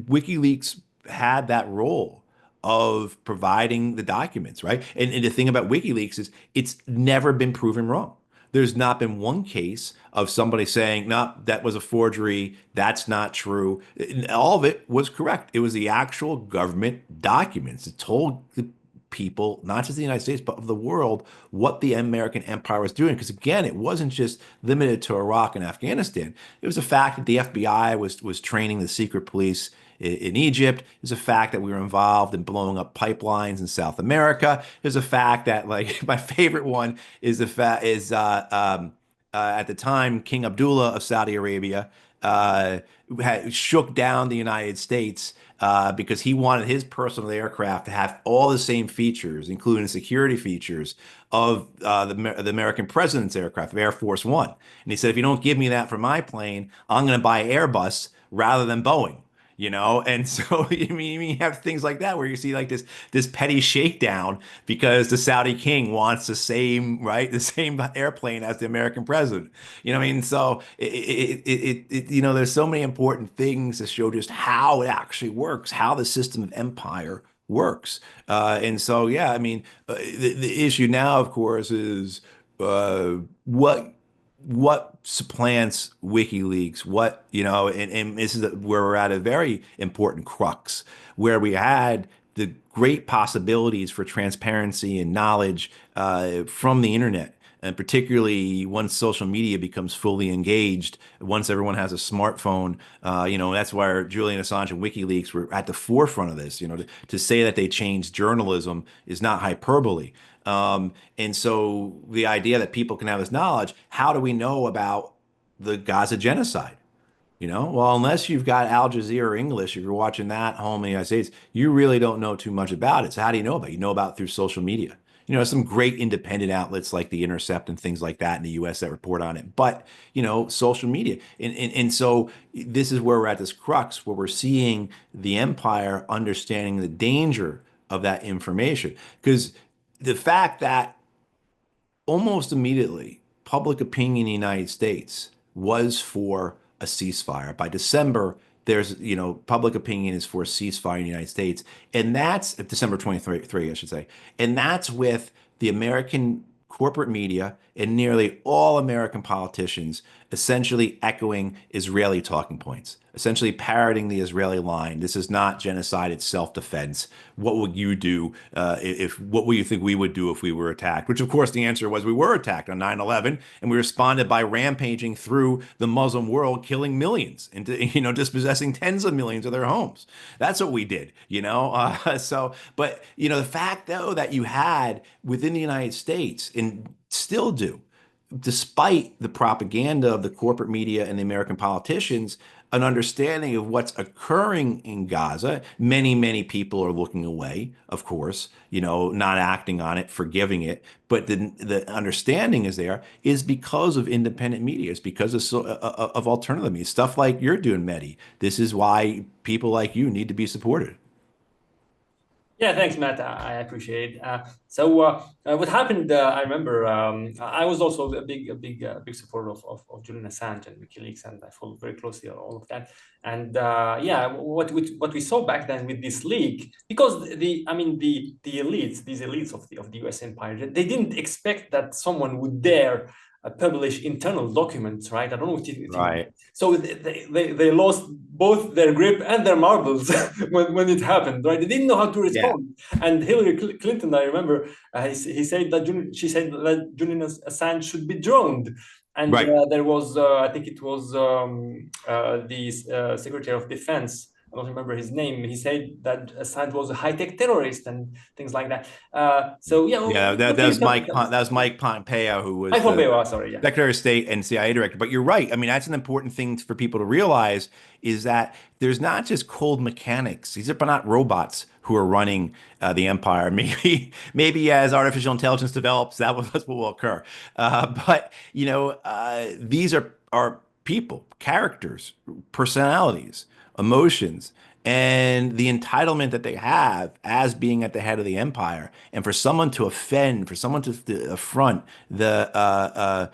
WikiLeaks had that role of providing the documents, right? And the thing about WikiLeaks is it's never been proven wrong. There's not been one case of somebody saying, no, that was a forgery. That's not true. All of it was correct. It was the actual government documents. It told the people, not just the United States, but of the world, what the American empire was doing. Because again, it wasn't just limited to Iraq and Afghanistan. It was the fact that the FBI was training the secret police in Egypt. There's a fact that we were involved in blowing up pipelines in South America. There's a fact that, like, my favorite one is at the time King Abdullah of Saudi Arabia had shook down the United States because he wanted his personal aircraft to have all the same features, including security features of the American president's aircraft, of Air Force One. And he said, if you don't give me that for my plane, I'm going to buy Airbus rather than Boeing. And so you have things like that where you see like this petty shakedown because the Saudi king wants the same airplane as the American president. So there's so many important things to show just how it actually works, how the system of empire works. And so, yeah, the issue now, of course, is what supplants WikiLeaks, and this is where we're at a very important crux, where we had the great possibilities for transparency and knowledge from the internet. And particularly once social media becomes fully engaged, once everyone has a smartphone, that's why Julian Assange and WikiLeaks were at the forefront of this. To say that they changed journalism is not hyperbole. And so the idea that people can have this knowledge, how do we know about the Gaza genocide? Well, unless you've got Al Jazeera English, if you're watching that home in the United States, you really don't know too much about it. So how do you know about it? You know about it through social media. Some great independent outlets like The Intercept and things like that in the US that report on it. But, social media. And so this is where we're at this crux, where we're seeing the empire understanding the danger of that information. Because the fact that almost immediately public opinion in the United States was for a ceasefire. By December, public opinion is for a ceasefire in the United States. And that's December 23, I should say. And that's with the American corporate media and nearly all American politicians essentially echoing Israeli talking points, essentially parroting the Israeli line. This is not genocide, it's self-defense. What would you do what would you think we would do if we were attacked? Which, of course, the answer was we were attacked on 9/11, and we responded by rampaging through the Muslim world, killing millions and, dispossessing tens of millions of their homes. That's what we did, but, the fact, though, that you had within the United States and still do, despite the propaganda of the corporate media and the American politicians, an understanding of what's occurring in Gaza. Many, many people are looking away, of course, not acting on it, forgiving it. But the understanding is because of independent media. It's because of alternative media, stuff like you're doing, Mehdi. This is why people like you need to be supported. Yeah, thanks, Matt. I appreciate it. What happened? I remember I was also a big supporter of Julian Assange and WikiLeaks, and I followed very closely on all of that. And what we saw back then with this leak, because the elites, these elites of the U.S. empire, they didn't expect that someone would dare publish internal documents, right? I don't know if you Right. so they lost both their grip and their marbles when it happened, right? They didn't know how to Yeah. respond. And Hillary Clinton, I remember, she said that Julian Assange should be droned. And Right. there was, I think it was the Secretary of Defense I don't remember his name. He said that Assange was a high-tech terrorist and things like that. So yeah, Yeah, what can you tell me? That was Mike Pompeo, who Mike was the Pompeo, sorry, yeah. Secretary of State and CIA director. But you're right. I mean, that's an important thing for people to realize is that there's not just cold mechanics. These are not robots who are running the empire. Maybe as artificial intelligence develops, that's what will occur. But these are people, characters, personalities, emotions, and the entitlement that they have as being at the head of the empire. And for someone to offend, for someone to affront the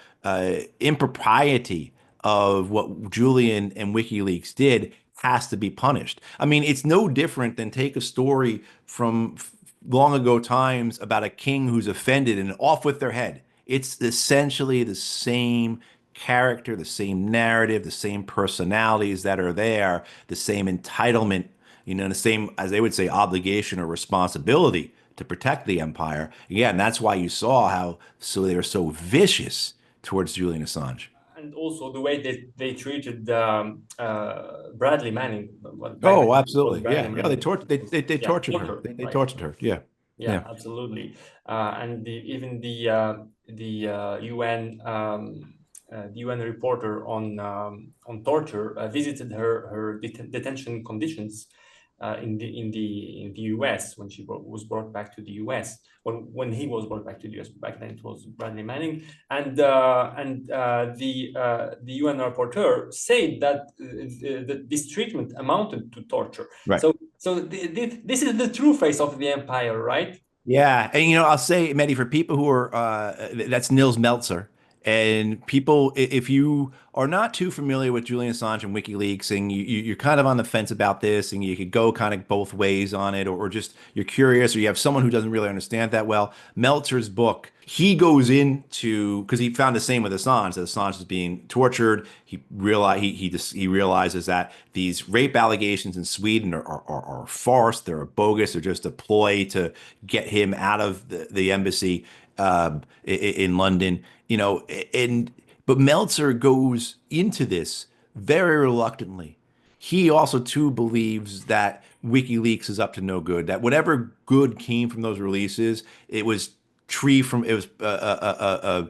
impropriety of what Julian and WikiLeaks did has to be punished. I mean, it's no different than take a story from long ago times about a king who's offended and off with their head. It's essentially the same character, the same narrative, the same personalities that are there, the same entitlement, the same, as they would say, obligation or responsibility to protect the empire. Yeah, and that's why you saw how they were so vicious towards Julian Assange. And also the way they treated Bradley Manning. Well, back then Oh, it was absolutely. Bradley Yeah. Yeah, Manning. they Yeah, tortured her. torture, They right? tortured her. Yeah. Yeah, Yeah. absolutely. And even the UN reporter on torture visited her detention conditions in the US when was brought back to the US. When he was brought back to the US, back then it was Bradley Manning, and the UN rapporteur said that this treatment amounted to torture. Right. So this is the true face of the empire, right? Yeah, and I'll say, Mehdi, for people who are that's Nils Meltzer, and people, if you are not too familiar with Julian Assange and WikiLeaks, and you're kind of on the fence about this, and you could go kind of both ways on it, or just you're curious, or you have someone who doesn't really understand that well, Meltzer's book, he goes into because he found the same with Assange, that Assange is being tortured. He realizes that these rape allegations in Sweden are farce, they're bogus, they're just a ploy to get him out of the embassy in London, and but Meltzer goes into this very reluctantly. He also too believes that WikiLeaks is up to no good. That whatever good came from those releases, it was it was a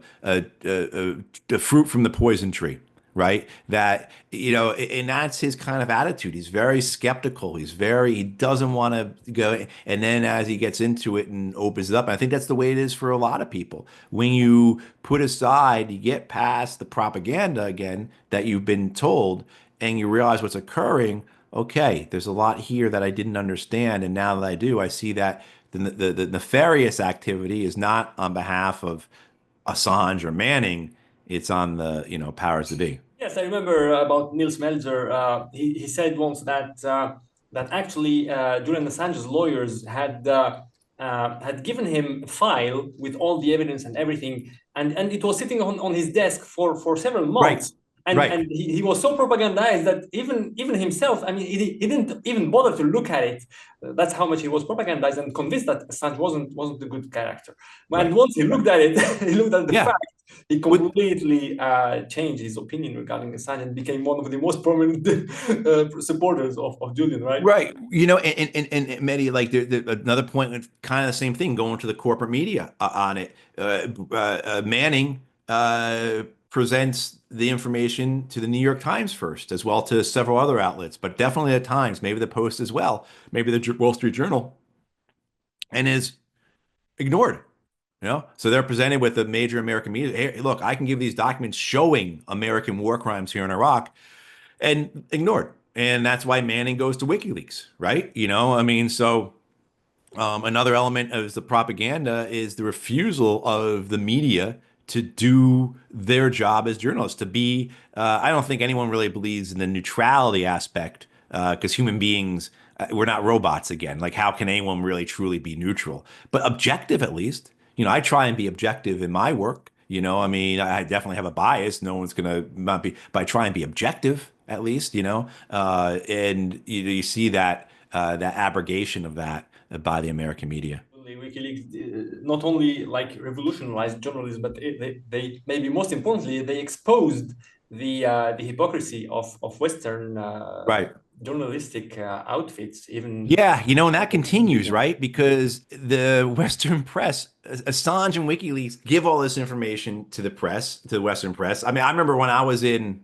fruit from the poison tree, right? That, and that's his kind of attitude. He's very skeptical. He doesn't want to go. And then as he gets into it and opens it up, and I think that's the way it is for a lot of people. When you put aside, you get past the propaganda again that you've been told, and you realize what's occurring. Okay, there's a lot here that I didn't understand. And now that I do, I see that the nefarious activity is not on behalf of Assange or Manning. It's on the, powers that be. Yes, I remember about Niels Melzer. He said once that actually Julian Assange's lawyers had given him a file with all the evidence and everything, and it was sitting on his desk for several Right. months. And Right. he was so propagandized that even himself, I mean, he didn't even bother to look at it. That's how much he was propagandized and convinced that Assange wasn't a good character. And Right. once he Right. looked at it, he looked at the Yeah. fact, he With completely changed his opinion regarding Assange and became one of the most prominent supporters of Julian, right? right. And Mehdi, like another point with kind of the same thing, going to the corporate media on it. Manning presents the information to the New York Times first, as well to several other outlets, but definitely the Times, maybe the Post as well, maybe the Wall Street Journal, and is ignored. So they're presented with a major American media. Hey, look, I can give these documents showing American war crimes here in Iraq, and ignored. And that's why Manning goes to WikiLeaks, right? I mean, so another element of the propaganda is the refusal of the media to do their job as journalists. I don't think anyone really believes in the neutrality aspect because human beings, we're not robots again. Like, how can anyone really truly be neutral? But objective, at least. I try and be objective in my work. I mean, I definitely have a bias. No one's gonna not be, but I try and be objective at least. And you see that abrogation of that by the American media. WikiLeaks not only like revolutionized journalism, but they maybe most importantly they exposed the hypocrisy of Western Right. journalistic outfits, even Yeah, and that continues, right? Because the Western press, Assange and WikiLeaks give all this information to the press, to the Western press. I mean, I remember when I was in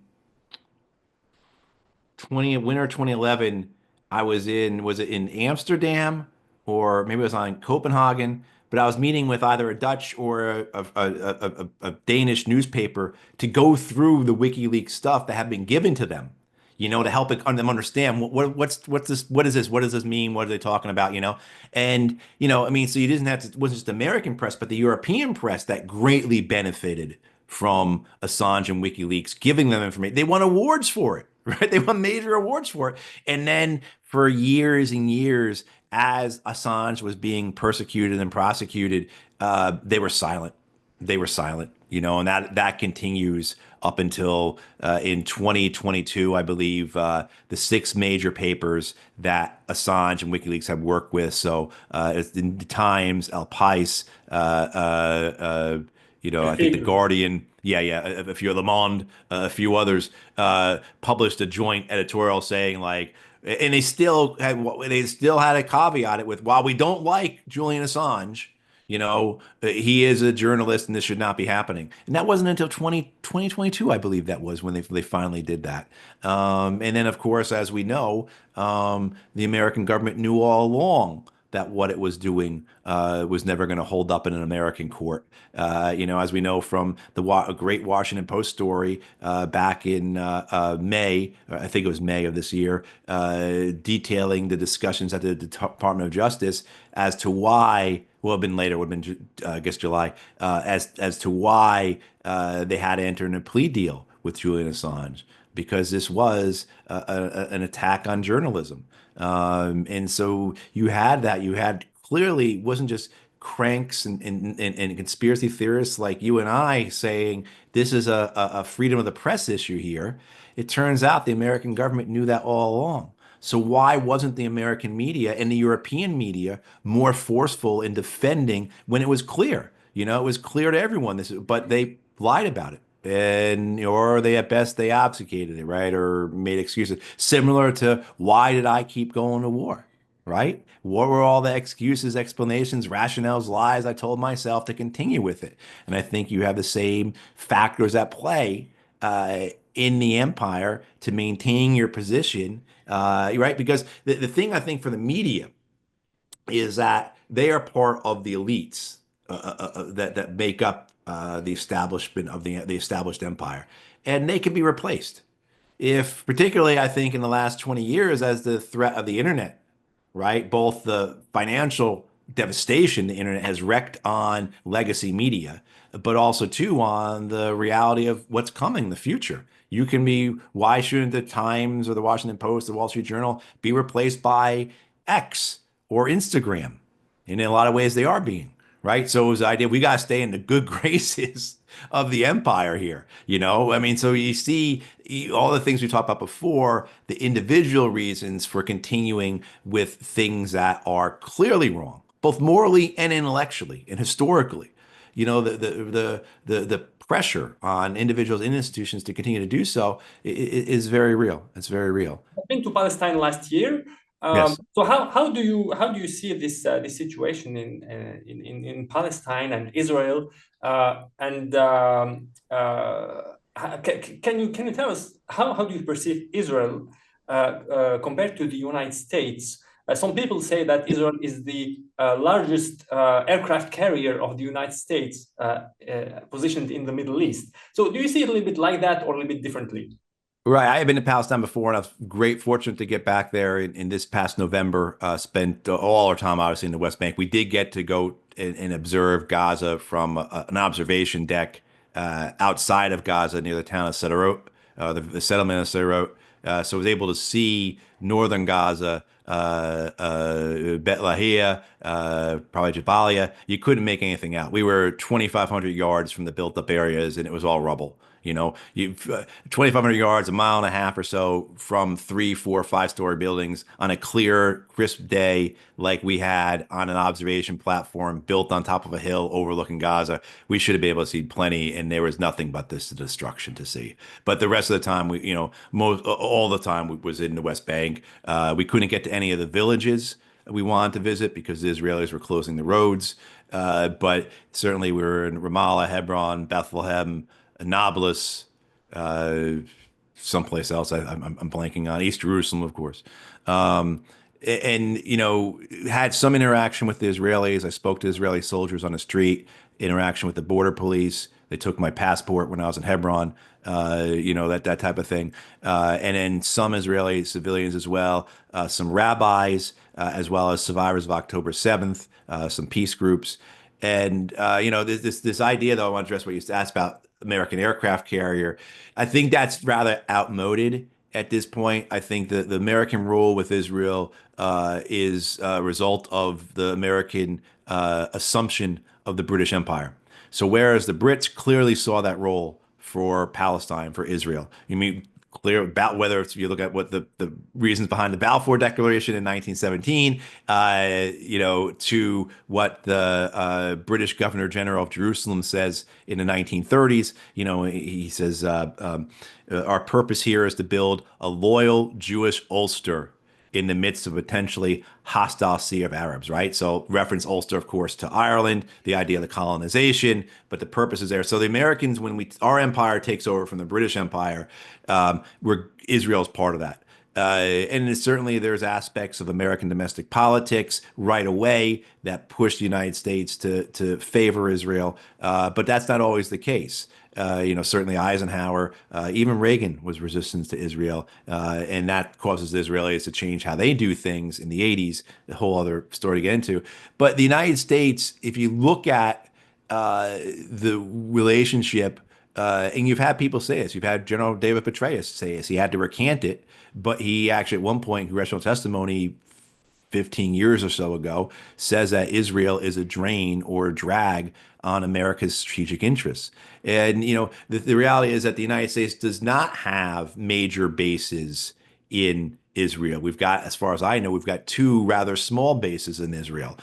winter 2011, I was it in Amsterdam or maybe it was on Copenhagen, but I was meeting with either a Dutch or a Danish newspaper to go through the WikiLeaks stuff that had been given to them, to help them understand what's this, what does this mean, what are they talking about, and I mean, so you didn't have to, it wasn't just the American press, but the European press that greatly benefited from Assange and WikiLeaks giving them information. They won awards for it, right? They won major awards for it. And then for years and years, as Assange was being persecuted and prosecuted, they were silent. They were silent, and that continues up until in 2022, I believe, the six major papers that Assange and WikiLeaks have worked with. So it's the Times, El Pais, I think the fake. Guardian, yeah, a few Le Monde, a few others published a joint editorial saying like, and they still had a caveat it with, while we don't like Julian Assange, he is a journalist and this should not be happening. And that wasn't until 2022, I believe that was when they finally did that. And then, of course, as we know, the American government knew all along that what it was doing was never going to hold up in an American court. As we know from the great Washington Post story back in May, I think it was May of this year, detailing the discussions at the Department of Justice as to why. Well, it'd been later, would have been, I guess, July, as to why they had to enter in a plea deal with Julian Assange, because this was an attack on journalism. And so you had that. You had clearly, it wasn't just cranks and conspiracy theorists like you and I saying this is a freedom of the press issue here. It turns out the American government knew that all along. So why wasn't the American media and the European media more forceful in defending when it was clear? It was clear to everyone but they lied about it. And or they at best they obfuscated it, right? Or made excuses. Similar to why did I keep going to war? Right? What were all the excuses, explanations, rationales, lies I told myself to continue with it? And I think you have the same factors at play in the empire to maintain your position, right? Because the thing I think for the media is that they are part of the elites that make up the establishment of the established empire, and they can be replaced. If particularly, I think in the last 20 years, as the threat of the internet, right? Both the financial devastation the internet has wreaked on legacy media, but also too on the reality of what's coming in the future. Why shouldn't the Times or the Washington Post, the Wall Street Journal be replaced by X or Instagram? And in a lot of ways, they are being, right? So it was the idea we got to stay in the good graces of the empire here, I mean, so you see all the things we talked about before, the individual reasons for continuing with things that are clearly wrong, both morally and intellectually and historically. The pressure on individuals and institutions to continue to do so is very real. It's very real. I've been to Palestine last year. Yes. So how do you see this situation in Palestine and Israel? And can you tell us how do you perceive Israel compared to the United States? Some people say that Israel is the largest aircraft carrier of the United States, positioned in the Middle East. So do you see it a little bit like that or a little bit differently? Right. I have been to Palestine before, and I was great fortunate to get back there in this past November. Spent all our time, obviously, in the West Bank. We did get to go and observe Gaza from an observation deck outside of Gaza near the town of Sderot, the settlement of Sderot. So I was able to see northern Gaza, Bet Lahia, probably Jabalia. You couldn't make anything out. We were 2,500 yards from the built-up areas, and it was all rubble. You 2,500 yards, a mile and a half or so from three, four, five-story buildings on a clear, crisp day, like we had on an observation platform built on top of a hill overlooking Gaza. We should have been able to see plenty, and there was nothing but this destruction to see. But the rest of the time, most all the time, we was in the West Bank. We couldn't get to any of the villages we wanted to visit because the Israelis were closing the roads. But certainly we were in Ramallah, Hebron, Bethlehem, Nablus, uh, someplace else I'm blanking on, East Jerusalem, of course. Um, and, had some interaction with the Israelis. I spoke to Israeli soldiers on the street, interaction with the border police. They took my passport when I was in Hebron, that type of thing. And then some Israeli civilians as well, some rabbis, as well as survivors of October 7th, some peace groups. And this idea, though, I want to address what you asked about American aircraft carrier. I think that's rather outmoded at this point. I think the American role with Israel is a result of the American assumption of the British Empire. So whereas the Brits clearly saw that role for Palestine, for Israel, you mean clear about whether it's, you look at what the reasons behind the Balfour Declaration in 1917, to what the British Governor General of Jerusalem says in the 1930s. He says, our purpose here is to build a loyal Jewish Ulster in the midst of potentially hostile sea of Arabs, right? So reference Ulster, of course, to Ireland, the idea of the colonization, but the purpose is there. So the Americans, when our empire takes over from the British Empire, Israel's part of that. And certainly there's aspects of American domestic politics right away that push the United States to favor Israel, but that's not always the case. Certainly Eisenhower, even Reagan was resistant to Israel, and that causes the Israelis to change how they do things in the 80s, a whole other story to get into. But the United States, if you look at the relationship, and you've had people say this, you've had General David Petraeus say this, he had to recant it, but he actually at one point, congressional testimony 15 years or so ago, says that Israel is a drain or a drag on America's strategic interests. And, the reality is that the United States does not have major bases in Israel. We've got, as far as I know, we've got two rather small bases in Israel,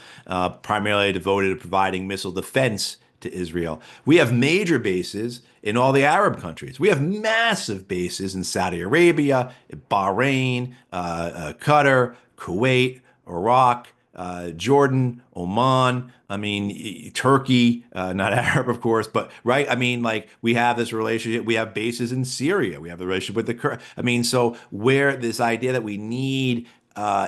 primarily devoted to providing missile defense to Israel. We have major bases in all the Arab countries. We have massive bases in Saudi Arabia, Bahrain, Qatar, Kuwait, Iraq, Jordan, Oman. I mean, Turkey, not Arab, of course, but right. I mean, like we have this relationship. We have bases in Syria. We have the relationship with the Kurds. I mean, so where this idea that we need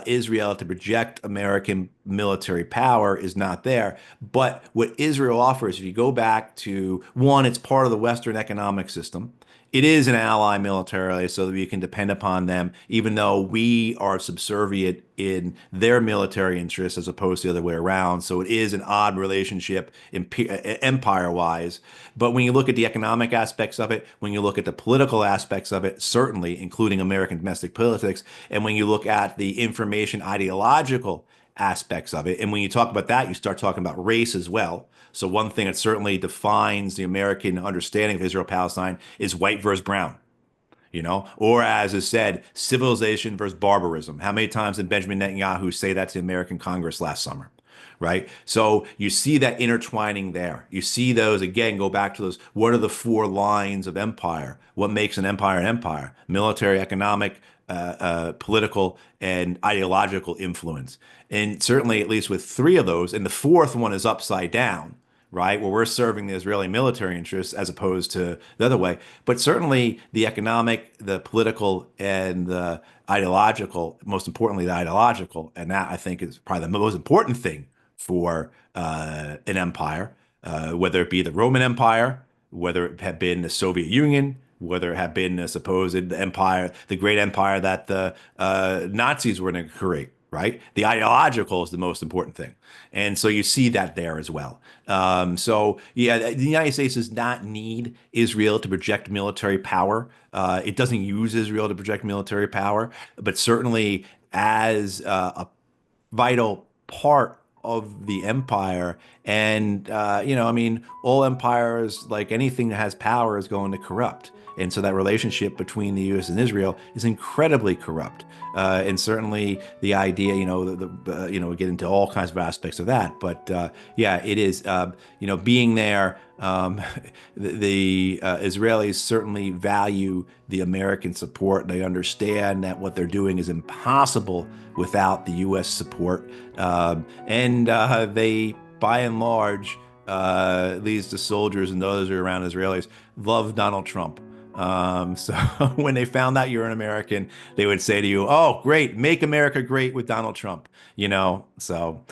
Israel to project American military power is not there. But what Israel offers, if you go back to one, it's part of the Western economic system. It is an ally militarily, so that we can depend upon them, even though we are subservient in their military interests as opposed to the other way around. So it is an odd relationship empire-wise. But when you look at the economic aspects of it, when you look at the political aspects of it, certainly including American domestic politics, and when you look at the information ideological aspects of it, and when you talk about that, you start talking about race as well. So one thing that certainly defines the American understanding of Israel-Palestine is white versus brown, or as is said, civilization versus barbarism. How many times did Benjamin Netanyahu say that to the American Congress last summer? Right. So you see that intertwining there. You see those again, go back to those. What are the four lines of empire? What makes an empire an empire? Military, economic, political, and ideological influence. And certainly, at least with three of those, and the fourth one is upside down, right? Where we're serving the Israeli military interests as opposed to the other way. But certainly the economic, the political, and the ideological, most importantly, the ideological, and that I think is probably the most important thing for an empire, whether it be the Roman Empire, whether it had been the Soviet Union, whether it had been the supposed empire, the great empire that the Nazis were going to create, right? The ideological is the most important thing. And so you see that there as well. So, yeah, the United States does not need Israel to project military power. It doesn't use Israel to project military power, but certainly as a vital part of the empire. And, I mean, all empires, like anything that has power, is going to corrupt. And so that relationship between the U.S. and Israel is incredibly corrupt. And certainly the idea, we get into all kinds of aspects of that. But yeah, it is, being there. The Israelis certainly value the American support. They understand that what they're doing is impossible without the U.S. support. And they, by and large, at least the soldiers and those who are around Israelis, love Donald Trump. So when they found out you're an American, they would say to you, "Oh, great, make America great with Donald Trump." So